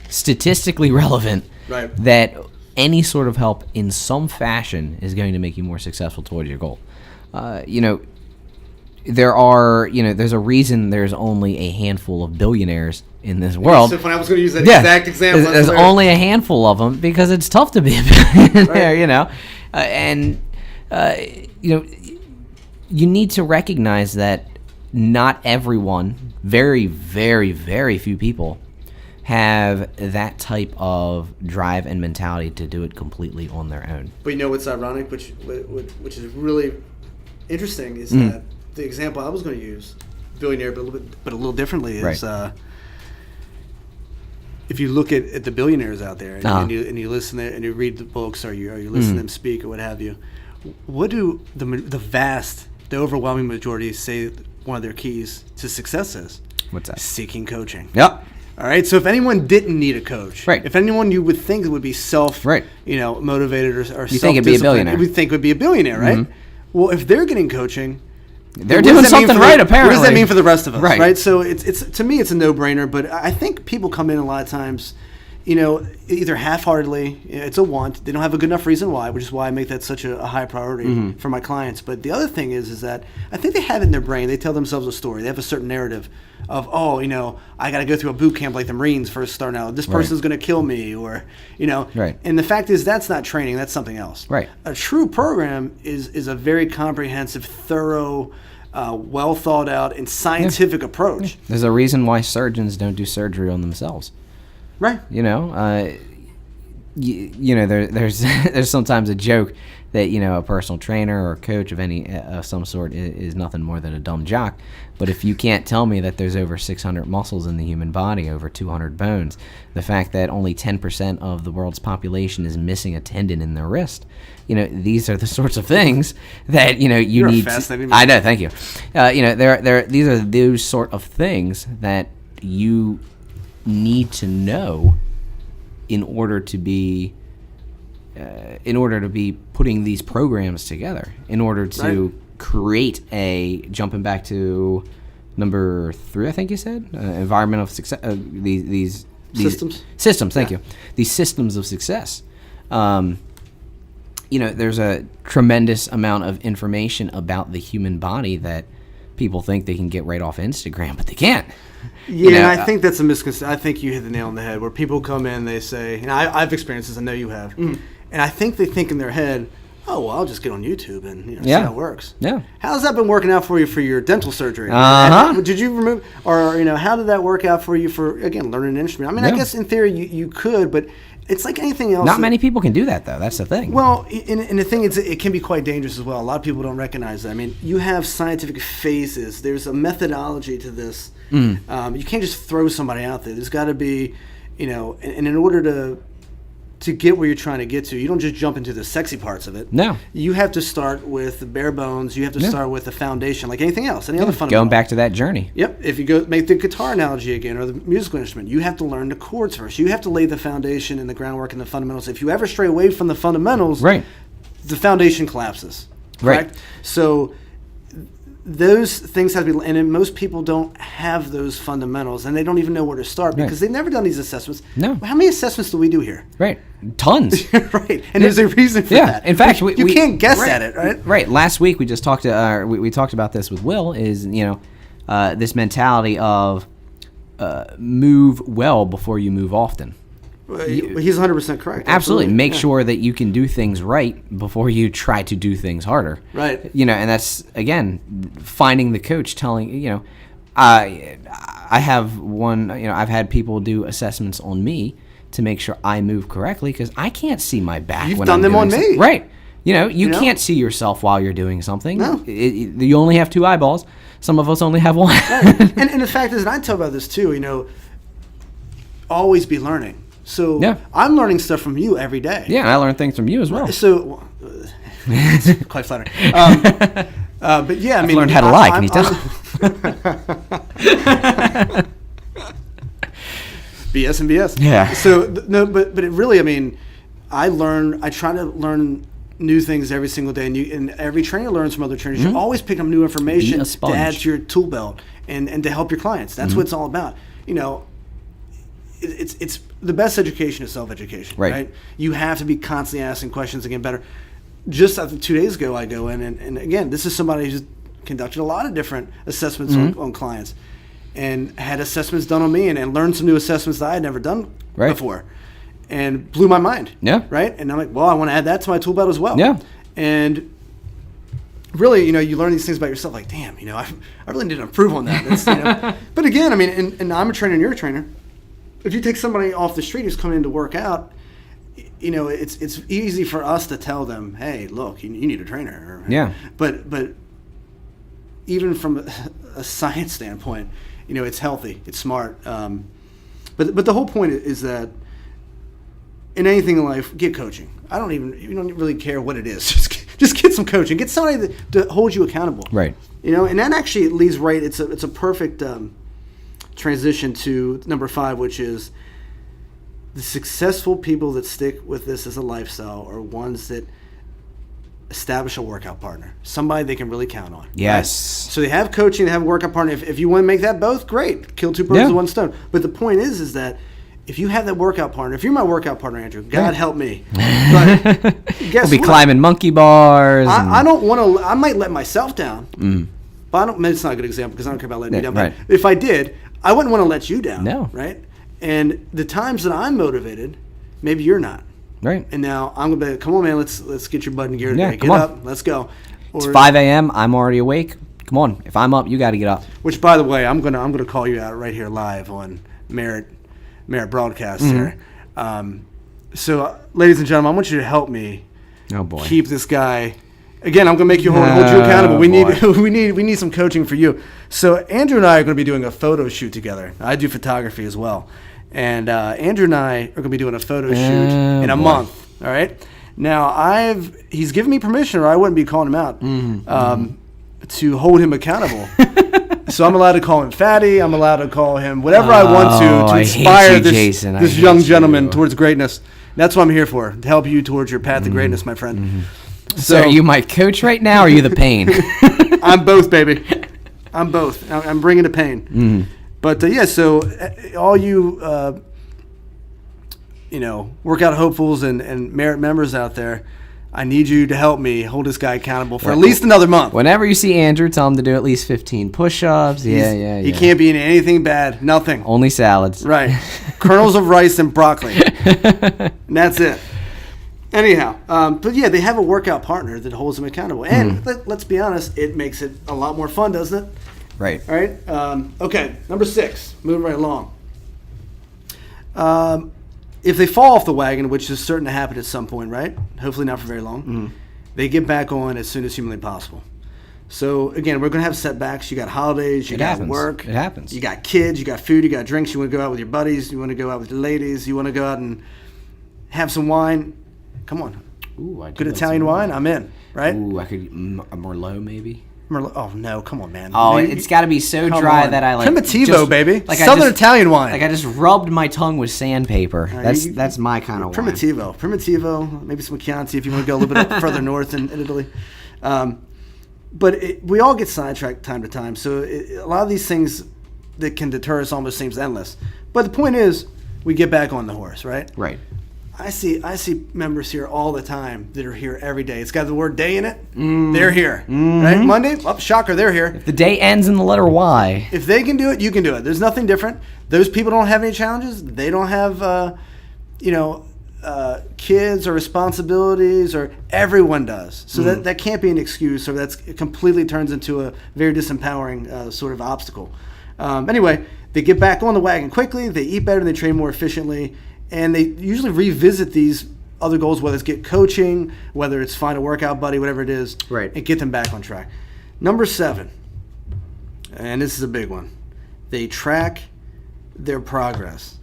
S1: statistically relevant that any sort of help in some fashion is going to make you more successful towards your goal. There's a reason there's only a handful of billionaires in this world.
S2: So funny, I was going to use that exact example.
S1: There's only a handful of them because it's tough to be a billionaire, you need to recognize that not everyone, very, very, very few people, have that type of drive and mentality to do it completely on their own.
S2: But you know what's ironic, which is really interesting, is that the example I was going to use, billionaire, but a little differently, is if you look at the billionaires out there and you listen and you read the books, or you listen to them speak or what have you, what do the overwhelming majority say one of their keys to success is?
S1: What's that?
S2: Seeking coaching.
S1: Yep.
S2: All right. So if anyone didn't need a coach, if anyone you would think would be motivated or
S1: you think it'd be a billionaire,
S2: you would think would be a billionaire, right? Well, if they're getting coaching,
S1: they're doing something right, apparently.
S2: What does that mean for the rest of us,
S1: right?
S2: So it's to me, it's a no-brainer. But I think people come in a lot of times, either half-heartedly, it's a want. They don't have a good enough reason why, which is why I make that such a high priority for my clients. But the other thing is that I think they have it in their brain. They tell themselves a story. They have a certain narrative of, I got to go through a boot camp like the Marines first start out. This person's going to kill me, or, And the fact is, that's not training. That's something else.
S1: Right.
S2: A true program is a very comprehensive, thorough, well thought out and scientific approach.
S1: There's a reason why surgeons don't do surgery on themselves.
S2: Right.
S1: There's sometimes a joke that a personal trainer or coach of some sort is nothing more than a dumb jock. But if you can't tell me that there's over 600 muscles in the human body, over 200 bones, the fact that only 10% of the world's population is missing a tendon in their wrist, these are the sorts of things that you
S2: You're
S1: need. I know, thank you. These are those sort of things that you need to know in order to be putting these programs together, in order to create jumping back to number 3, I think you said, environmental success, these systems. Thank you. These systems of success. There's a tremendous amount of information about the human body that people think they can get right off Instagram, but they can't.
S2: Yeah, and I think that's a misconception. I think you hit the nail on the head, where people come in, they say, and I've experienced this, I know you have, and I think they think in their head, oh, well, I'll just get on YouTube and see how it works. Yeah. How's that been working out for you for your dental surgery? Did you remove, or how did that work out for you for, again, learning an instrument? I mean, I guess in theory you could, but it's like anything else.
S1: Not many people can do that, though. That's the thing.
S2: Well, and the thing is, it can be quite dangerous as well. A lot of people don't recognize that. I mean, you have scientific phases. There's a methodology to this. You can't just throw somebody out there. There's got to be, and in order to get where you're trying to get to, you don't just jump into the sexy parts of it. No. You have to start with the bare bones. You have to start with the foundation, like anything else, any other fundamental.
S1: Going back to that journey.
S2: Yep. If you go make the guitar analogy again, or the musical instrument, you have to learn the chords first. You have to lay the foundation and the groundwork and the fundamentals. If you ever stray away from the fundamentals, the foundation collapses. Correct? Right. So those things have to be, and then most people don't have those fundamentals, and they don't even know where to start because they've never done these assessments. No. How many assessments do we do here?
S1: Right. Tons.
S2: Right. And there's a reason for that.
S1: In fact,
S2: you can't guess at it, right?
S1: Right. Last week we just talked we talked about this with Will, is this mentality of move well before you move often.
S2: He's 100% correct.
S1: Absolutely. Make sure that you can do things right before you try to do things harder.
S2: Right.
S1: And that's, again, finding the coach, telling, I have one, I've had people do assessments on me to make sure I move correctly because I can't see my back.
S2: You've done them on me.
S1: Right. You can't see yourself while you're doing something. No. You only have 2 eyeballs. Some of us only have 1.
S2: Right. And the fact is, and I tell about this too, always be learning. So I'm learning stuff from you every day.
S1: Yeah, I learn things from you as well.
S2: So it's quite flattering. But yeah,
S1: I've learned how to lie. Can you tell?
S2: BS and BS.
S1: Yeah.
S2: So but it really, I try to learn new things every single day, and every trainer learns from other trainers. You're always picking up new information to add to your tool belt and to help your clients. That's what it's all about. It's the best education is self-education, right? You have to be constantly asking questions and getting better. Just 2 days ago, I go in, and again, this is somebody who's conducted a lot of different assessments on clients and had assessments done on me and learned some new assessments that I had never done before and blew my mind. Yeah. Right? And I'm like, well, I want to add that to my tool belt as well. Yeah. And really, you learn these things about yourself, like, damn, I really need to improve on that. But again, and I'm a trainer and you're a trainer. If you take somebody off the street who's coming in to work out, it's easy for us to tell them, hey, look, you need a trainer.
S1: Yeah.
S2: But even from a science standpoint, it's healthy, it's smart. But the whole point is that in anything in life, get coaching. You don't really care what it is. Just get some coaching. Get somebody to hold you accountable.
S1: Right.
S2: And that actually leads right. It's a perfect transition to number 5, which is the successful people that stick with this as a lifestyle are ones that establish a workout partner, somebody they can really count on.
S1: Yes.
S2: Right? So they have coaching, they have a workout partner. If you want to make that both, great. Kill 2 birds with 1 stone. But the point is that if you have that workout partner, if you're my workout partner, Andrew, God help me. But guess
S1: we'll be climbing monkey bars.
S2: I don't want to. I might let myself down. But I don't. It's not a good example because I don't care about letting you down. But if I did, I wouldn't want to let you down. No. Right? And the times that I'm motivated, maybe you're not.
S1: Right.
S2: And now I'm going to be, come on, man, let's get your butt in gear today. Get up. Let's go.
S1: It's 5 a.m. I'm already awake. Come on. If I'm up, you got to get up.
S2: Which, by the way, I'm gonna call you out right here live on Merritt broadcast here. So, ladies and gentlemen, I want you to help me keep this guy. Again, I'm going to make you hold you accountable. We need some coaching for you. So Andrew and I are going to be doing a photo shoot together. I do photography as well. And Andrew and I are going to be doing a photo shoot in a month. All right? Now, he's given me permission, or I wouldn't be calling him out, to hold him accountable. So I'm allowed to call him fatty. I'm allowed to call him whatever I want to
S1: I
S2: inspire
S1: hate you,
S2: this,
S1: Jason. I
S2: this
S1: hate
S2: young
S1: you.
S2: gentleman towards greatness. That's what I'm here for, to help you towards your path to greatness, my friend.
S1: So are you my coach right now, or are you the pain?
S2: I'm both, baby. I'm both. I'm bringing the pain. But yeah, so all you, workout hopefuls and Merritt members out there, I need you to help me hold this guy accountable for at least another month.
S1: Whenever you see Andrew, tell him to do at least 15 push-ups. Yeah.
S2: He can't be in anything bad. Nothing.
S1: Only salads.
S2: Right. Kernels of rice and broccoli. And that's it. Anyhow, but yeah, they have a workout partner that holds them accountable. And let's be honest, it makes it a lot more fun, doesn't it?
S1: Right.
S2: All right. Okay, number 6. Moving right along. If they fall off the wagon, which is certain to happen at some point, right? Hopefully not for very long. They get back on as soon as humanly possible. So, again, we're going to have setbacks. You got holidays. You got work.
S1: It happens.
S2: You got kids. You got food. You got drinks. You want to go out with your buddies. You want to go out with your ladies. You want to go out and have some wine. Come on.
S1: Ooh, I do
S2: Good
S1: like
S2: Italian
S1: some
S2: wine. I'm in, right?
S1: Ooh, I could a Merlot maybe.
S2: Oh, no. Come on, man.
S1: Oh, it's got to be so
S2: Come
S1: dry
S2: on.
S1: that I like
S2: Primitivo, baby.
S1: Like
S2: Southern Italian wine.
S1: Like I just rubbed my tongue with sandpaper. That's my kind of wine.
S2: Primitivo, maybe some Chianti if you want to go a little bit further north in Italy. But we all get sidetracked time to time. So a lot of these things that can deter us almost seems endless. But the point is, we get back on the horse, right?
S1: Right.
S2: I see members here all the time that are here every day. It's got the word day in it. They're here, right? Monday, shocker, they're here.
S1: If the day ends in the letter Y.
S2: If they can do it, you can do it. There's nothing different. Those people don't have any challenges. They don't have, kids or responsibilities, or everyone does. So that can't be an excuse, or it completely turns into a very disempowering sort of obstacle. Anyway, they get back on the wagon quickly. They eat better. They train more efficiently. And they usually revisit these other goals, whether it's get coaching, whether it's find a workout buddy, whatever it is,
S1: right,
S2: and get them back on track. Number 7, and this is a big one, they track their progress.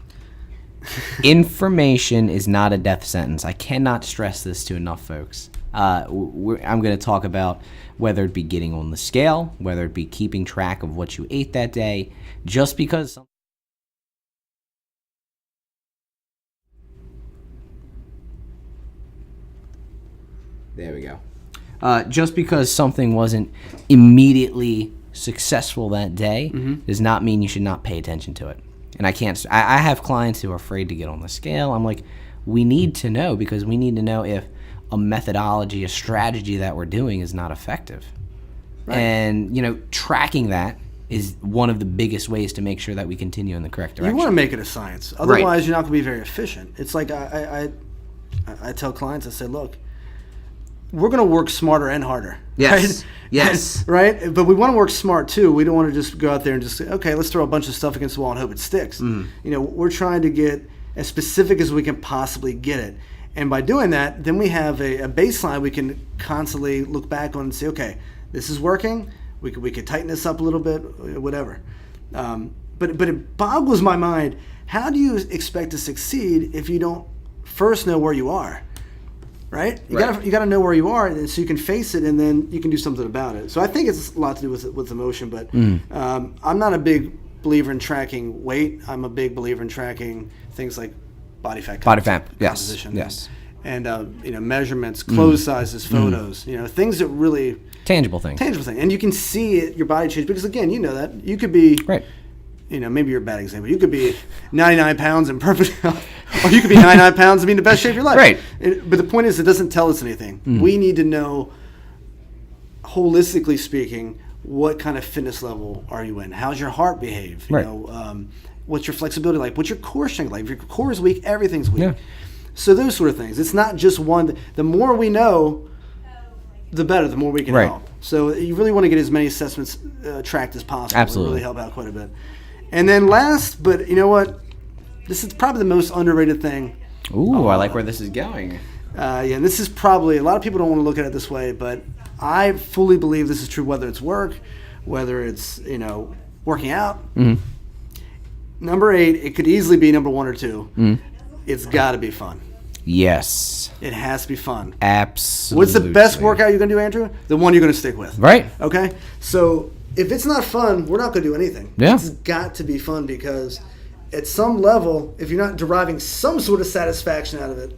S1: Information is not a death sentence. I cannot stress this to enough folks. I'm going to talk about whether it be getting on the scale, whether it be keeping track of what you ate that day, just because... There we go. Just because something wasn't immediately successful that day does not mean you should not pay attention to it. And I have clients who are afraid to get on the scale. I'm like, we need to know, because we need to know if a methodology, a strategy that we're doing is not effective. Right. And, tracking that is one of the biggest ways to make sure that we continue in the correct direction.
S2: You want to make it a science. Otherwise, you're not going to be very efficient. It's like I tell clients, I say, look, we're going to work smarter and harder.
S1: Yes.
S2: Right?
S1: Yes.
S2: Right? But we want to work smart, too. We don't want to just go out there and just say, okay, let's throw a bunch of stuff against the wall and hope it sticks. We're trying to get as specific as we can possibly get it. And by doing that, then we have a baseline we can constantly look back on and say, okay, this is working. We could tighten this up a little bit, whatever. But it boggles my mind. How do you expect to succeed if you don't first know where you are? Right? You got to know where you are, and so you can face it, and then you can do something about it. So I think it's a lot to do with emotion, but I'm not a big believer in tracking weight. I'm a big believer in tracking things like body fat composition.
S1: Yes.
S2: And measurements, clothes sizes, photos, things that really
S1: tangible things.
S2: And you can see it, your body change, because again, you know that you could be maybe you're a bad example. You could be 99 pounds and perfect health, or you could be 99 pounds and be in the best shape of your life.
S1: Right.
S2: But the point is, it doesn't tell us anything. We need to know, holistically speaking, what kind of fitness level are you in? How's your heart behave? What's your flexibility like? What's your core strength like? If your core is weak, everything's weak. Yeah. So those sort of things. It's not just one. The more we know, the better. The more we can help. So you really want to get as many assessments tracked as possible.
S1: Absolutely.
S2: It'll really help out quite a bit. And then last, but you know what? This is probably the most underrated thing.
S1: Ooh, I like where this is going.
S2: And this is probably, a lot of people don't want to look at it this way, but I fully believe this is true, whether it's work, whether it's, working out. Number 8, it could easily be number 1 or 2. It's got to be fun.
S1: Yes.
S2: It has to be fun.
S1: Absolutely.
S2: What's the best workout you're going to do, Andrew? The one you're going to stick with.
S1: Right.
S2: Okay? So if it's not fun, we're not going to do anything.
S1: Yeah.
S2: It's got to be fun because at some level, if you're not deriving some sort of satisfaction out of it,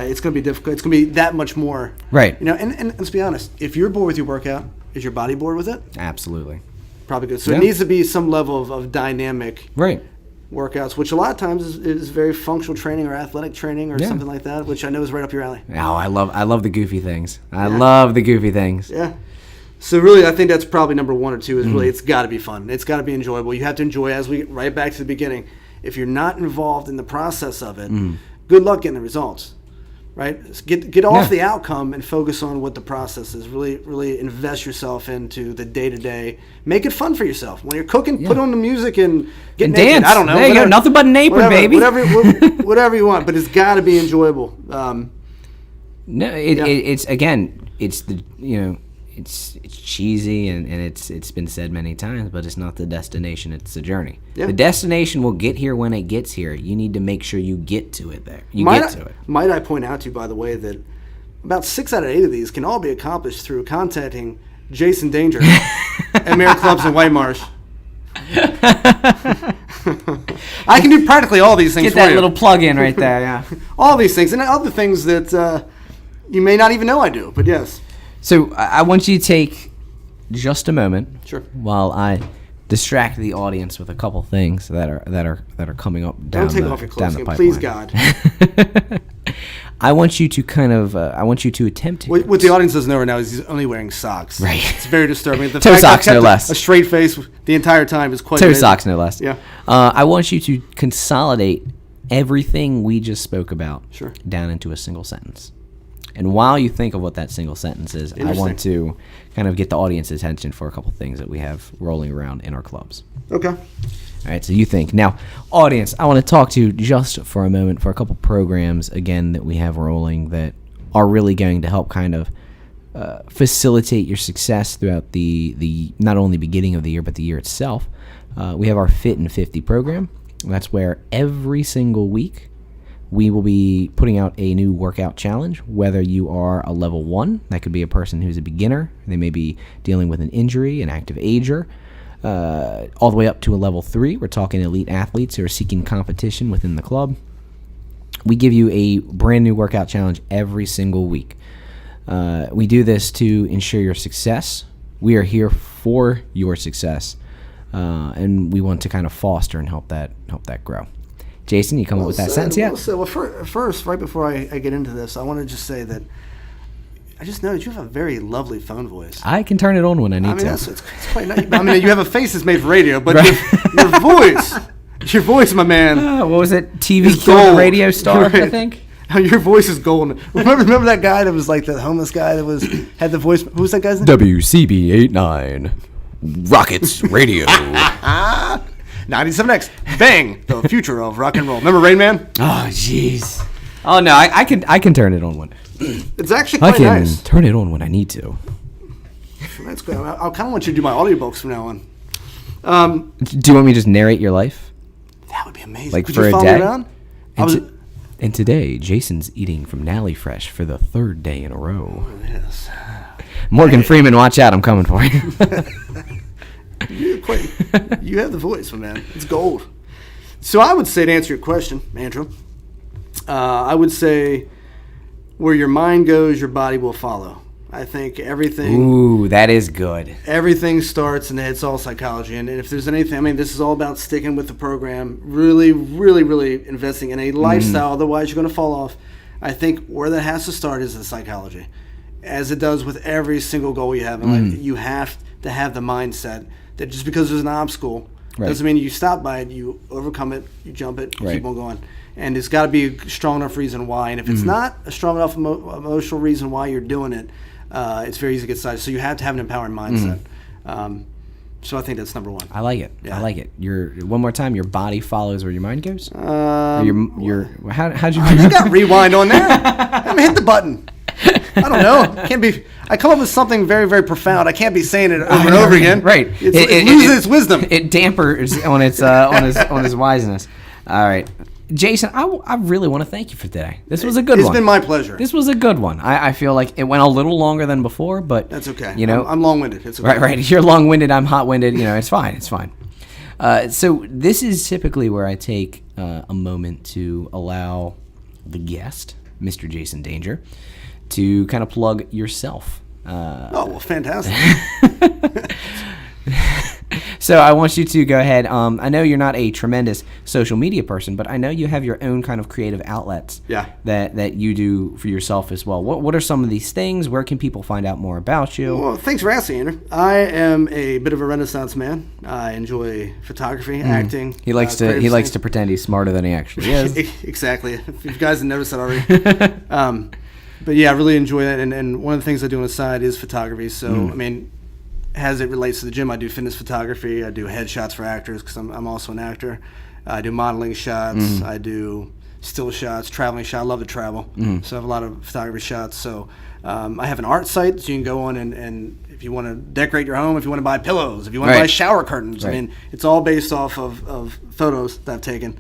S2: it's going to be difficult. It's going to be that much more.
S1: Right.
S2: And let's be honest. If you're bored with your workout, is your body bored with it?
S1: Absolutely.
S2: Probably good. So it needs to be some level of dynamic workouts, which a lot of times is very functional training or athletic training or something like that, which I know is right up your alley.
S1: Oh, I love the goofy things. I love the goofy things.
S2: Yeah. So really, I think that's probably number 1 or 2 is really it's got to be fun. It's got to be enjoyable. You have to enjoy, as we get right back to the beginning. If you're not involved in the process of it, good luck getting the results. Right? Get off the outcome and focus on what the process is. Really invest yourself into the day-to-day. Make it fun for yourself. When you're cooking, put on the music and get naked.
S1: Dance.
S2: I don't know.
S1: There you go. Nothing but an apron, baby.
S2: Whatever you want. But it's got to be enjoyable.
S1: It's cheesy and it's been said many times, but it's not the destination, it's the journey. Yeah. The destination will get here when it gets here. You need to make sure you get to it there.
S2: Might I point out to you, by the way, that about 6 out of 8 of these can all be accomplished through contacting Jason Danger at Merritt Clubs in White Marsh. I can do practically all these things
S1: Get that little plug in right there, yeah.
S2: All these things and other things that you may not even know I do, but yes.
S1: So I want you to take just a moment,
S2: sure,
S1: while I distract the audience with a couple things that are coming up down the pipeline. Don't take off your clothes,
S2: please, God.
S1: I want you to attempt to.
S2: What the audience doesn't know right now is he's only wearing socks.
S1: Right.
S2: It's very disturbing.
S1: Toe socks, no less.
S2: A straight face the entire time is quite.
S1: Toe socks, no less.
S2: Yeah.
S1: I want you to consolidate everything we just spoke about down into a single sentence. And while you think of what that single sentence is, I want to kind of get the audience's attention for a couple things that we have rolling around in our clubs.
S2: Okay.
S1: All right, so you think. Now, audience, I want to talk to you just for a moment for a couple programs, again, that we have rolling that are really going to help kind of facilitate your success throughout the not only beginning of the year, but the year itself. We have our Fit in 50 program. That's where every single week we will be putting out a new workout challenge, whether you are a level 1, that could be a person who's a beginner, they may be dealing with an injury, an active ager, all the way up to a level 3. We're talking elite athletes who are seeking competition within the club. We give you a brand new workout challenge every single week. We do this to ensure your success. We are here for your success, and we want to kind of foster and help that grow. Jason, you come up with that sentence yet?
S2: Well, first, right before I get into this, I want to just say that I just noticed you have a very lovely phone voice.
S1: I can turn it on when I need to.
S2: It's quite nice. I mean, you have a face that's made for radio, but your voice, my man.
S1: What was it? TV killed radio star, right. I think.
S2: Your voice is golden. Remember that guy that was like the homeless guy that had the voice? Who was that guy's name?
S1: WCB 89 Rockets Radio.
S2: 97X, bang, the future of rock and roll. Remember Rain Man?
S1: Oh, jeez. Oh, no, I can turn it on when.
S2: It's actually quite nice.
S1: I can turn it on when I need to.
S2: That's good. I kind of want you to do my audiobooks from now on.
S1: Do you want me to just narrate your life?
S2: That would be amazing.
S1: Like
S2: Could
S1: for
S2: you
S1: a
S2: follow
S1: day?
S2: me around?
S1: And today, Jason's eating from Nally Fresh for the 3rd day in a row.
S2: Yes.
S1: Morgan Freeman, watch out, I'm coming for you.
S2: You have the voice, my man. It's gold. So I would say, to answer your question, Andrew, I would say where your mind goes, your body will follow. I think everything...
S1: Ooh, that is good.
S2: Everything starts, and it's all psychology. And if there's anything... I mean, this is all about sticking with the program, really, really, really investing in a lifestyle. Otherwise, you're going to fall off. I think where that has to start is the psychology. As it does with every single goal you have in life, you have to have the mindset that just because there's an obstacle doesn't mean you stop by it. You overcome it, you jump it, you keep on going. And it's got to be a strong enough reason why. And if it's not a strong enough emotional reason why you're doing it, it's very easy to get started. So you have to have an empowering mindset. So I think that's number 1.
S1: I like it.
S2: Yeah.
S1: I like it. One more time, your body follows where your mind goes?
S2: How'd
S1: you...
S2: You got rewind on there. Let me hit the button. I don't know. Can't be. I come up with something very, very profound. I can't be saying it over and over again.
S1: Right.
S2: It loses its wisdom.
S1: It dampers on its on his wiseness. All right. Jason, I really want to thank you for today. This was a good one.
S2: It's been my pleasure.
S1: This was a good one. I feel like it went a little longer than before, but
S2: that's okay.
S1: You know,
S2: I'm long-winded. It's okay.
S1: Right. You're long-winded. I'm hot-winded. You know, it's fine. It's fine. So this is typically where I take a moment to allow the guest, Mr. Jason Danger, to kind of plug yourself.
S2: Well, fantastic.
S1: So I want you to go ahead. I know you're not a tremendous social media person, but I know you have your own kind of creative outlets that you do for yourself as well. What are some of these things? Where can people find out more about you?
S2: Well, thanks for asking, Andrew. I am a bit of a Renaissance man. I enjoy photography, acting.
S1: He likes to pretend he's smarter than he actually is.
S2: Exactly. If you guys have noticed that already. But yeah, I really enjoy that. And one of the things I do on the side is photography. So, I mean, as it relates to the gym, I do fitness photography. I do headshots for actors because I'm also an actor. I do modeling shots. I do still shots, traveling shots. I love to travel. So I have a lot of photography shots. So I have an art site, so you can go on and if you want to decorate your home, if you want to buy pillows, if you want to buy shower curtains. I mean, it's all based off of photos that I've taken.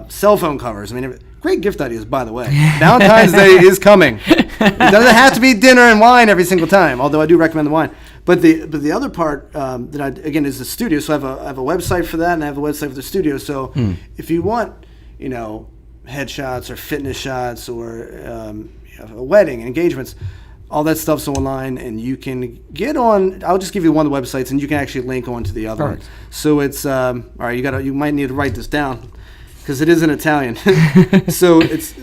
S2: Cell phone covers. I mean, great gift ideas, by the way. Valentine's Day is coming. It doesn't have to be dinner and wine every single time, although I do recommend the wine. But the other part that again is the studio. So I have a website for that, and I have a website for the studio. So if you want, you know, headshots or fitness shots or a wedding and engagements, all that stuff's online, and you can get on. I'll just give you one of the websites, and you can actually link on to the other one. So it's all right. You might need to write this down because it is in Italian. So it's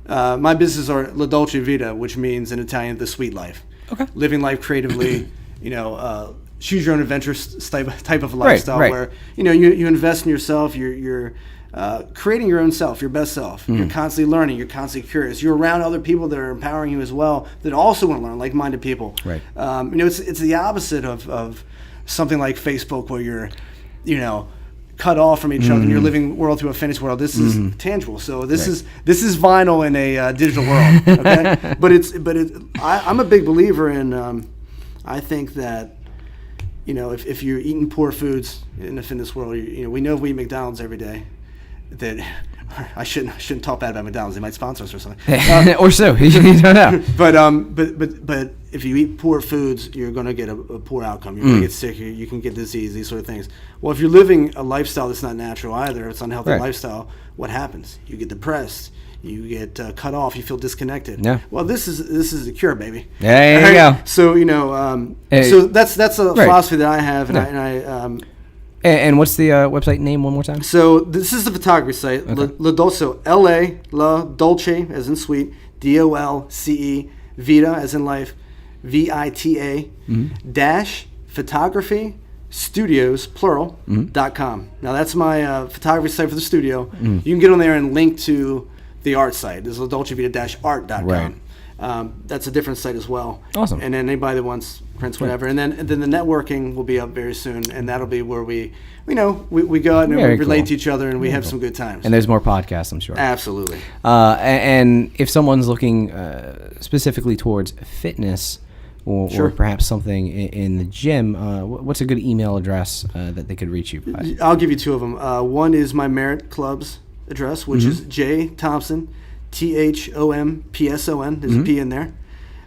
S2: my business are La Dolce Vita, which means in Italian the sweet life. Okay. Living life creatively. You know, choose your own adventure type of lifestyle where, you know, you invest in yourself, you're creating your own self, your best self. You're constantly learning, you're constantly curious. You're around other people that are empowering you as well that also want to learn, like-minded people. Right. You know, it's the opposite of something like Facebook where you're, you know, cut off from each other and you're living world through a finished world. This is tangible. So this is vinyl in a digital world. Okay. but I'm a big believer in. I think that, you know, if you're eating poor foods in the fitness world, you know, we know if we eat McDonald's every day, that I shouldn't talk bad about McDonald's. They might sponsor us or something.
S1: Or so. You don't know.
S2: But if you eat poor foods, you're going to get a poor outcome. You're going to get sick. You can get disease, these sort of things. Well, if you're living a lifestyle that's not natural either, it's an unhealthy lifestyle, what happens? You get depressed. You get cut off. You feel disconnected. Yeah. Well, this is a cure, baby.
S1: There you go.
S2: So you know, so that's a philosophy that I have, and
S1: And what's the website name one more time?
S2: So this is the photography site. Okay. La Dolce, L-A, La Dolce, as in sweet, D-O-L-C-E, Vita, as in life, V-I-T-A, dash photography studios, plural, .com. Now that's my photography site for the studio. You can get on there and link to the art site. This is LaDolceVita-art.com. Right. That's a different site as well. Awesome. And then anybody that wants prints, whatever. And then the networking will be up very soon, and that'll be where we go out and we relate to each other, and we have some good times.
S1: And there's more podcasts, I'm sure.
S2: Absolutely.
S1: And if someone's looking specifically towards fitness or perhaps something in the gym, what's a good email address that they could reach you by?
S2: I'll give you two of them. One is my Merritt Club's address, which is J Thompson, THOMPSON. There's a P in there.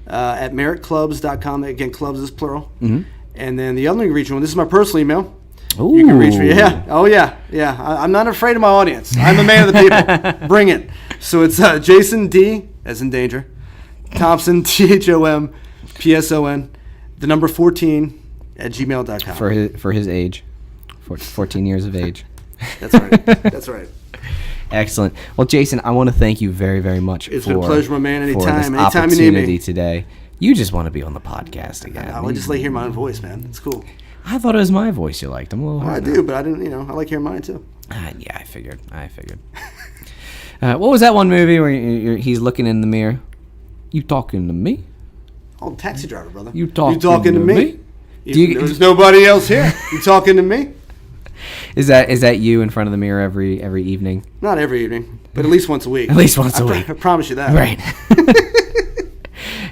S2: At merrittclubs.com. Again, clubs is plural. And then the other regional one, this is my personal email. Ooh. You can reach me. Yeah. Oh, yeah. Yeah. I'm not afraid of my audience. I'm a man of the people. Bring it. So it's Jason D, as in danger, Thompson, THOMPSON, the number 14 at gmail.com.
S1: For his age. 14 years of age.
S2: That's right. That's right.
S1: Excellent. Well, Jason, I want to thank you very, very much.
S2: It's been a pleasure, my man. Anytime
S1: you
S2: need me.
S1: Today. You just want to be on the podcast again.
S2: I just like hearing my own voice, man. It's cool.
S1: I thought it was my voice you liked. I'm a little hard.
S2: I do, but I didn't. You know, I like hearing mine too.
S1: Yeah, I figured. What was that one movie where he's looking in the mirror? You talking to me?
S2: Oh, Taxi Driver, brother.
S1: You talking to me?
S2: There's nobody else here. You talking to me?
S1: Is that you in front of the mirror every evening?
S2: Not every evening, but at least once a week.
S1: At least once a week.
S2: I promise you that.
S1: Right.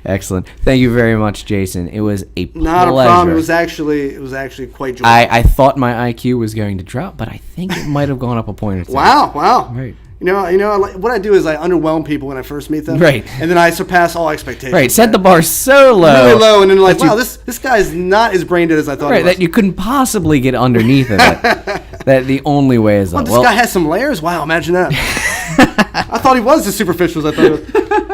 S1: Excellent. Thank you very much, Jason. It was a pleasure.
S2: Not a problem. It was actually quite joyful.
S1: I thought my IQ was going to drop, but I think it might have gone up a point or two.
S2: Wow.
S1: Right.
S2: What I do is I underwhelm people when I first meet them,
S1: Right.
S2: And then I surpass all expectations.
S1: Right, set the bar so low,
S2: really low, and then like,
S1: that you-
S2: wow, this guy's not as brain dead as I thought.
S1: right,
S2: he was.
S1: that you couldn't possibly get underneath of it. That the only way is
S2: This guy has some layers. Wow, imagine that. I thought he was as superficial as I thought he was.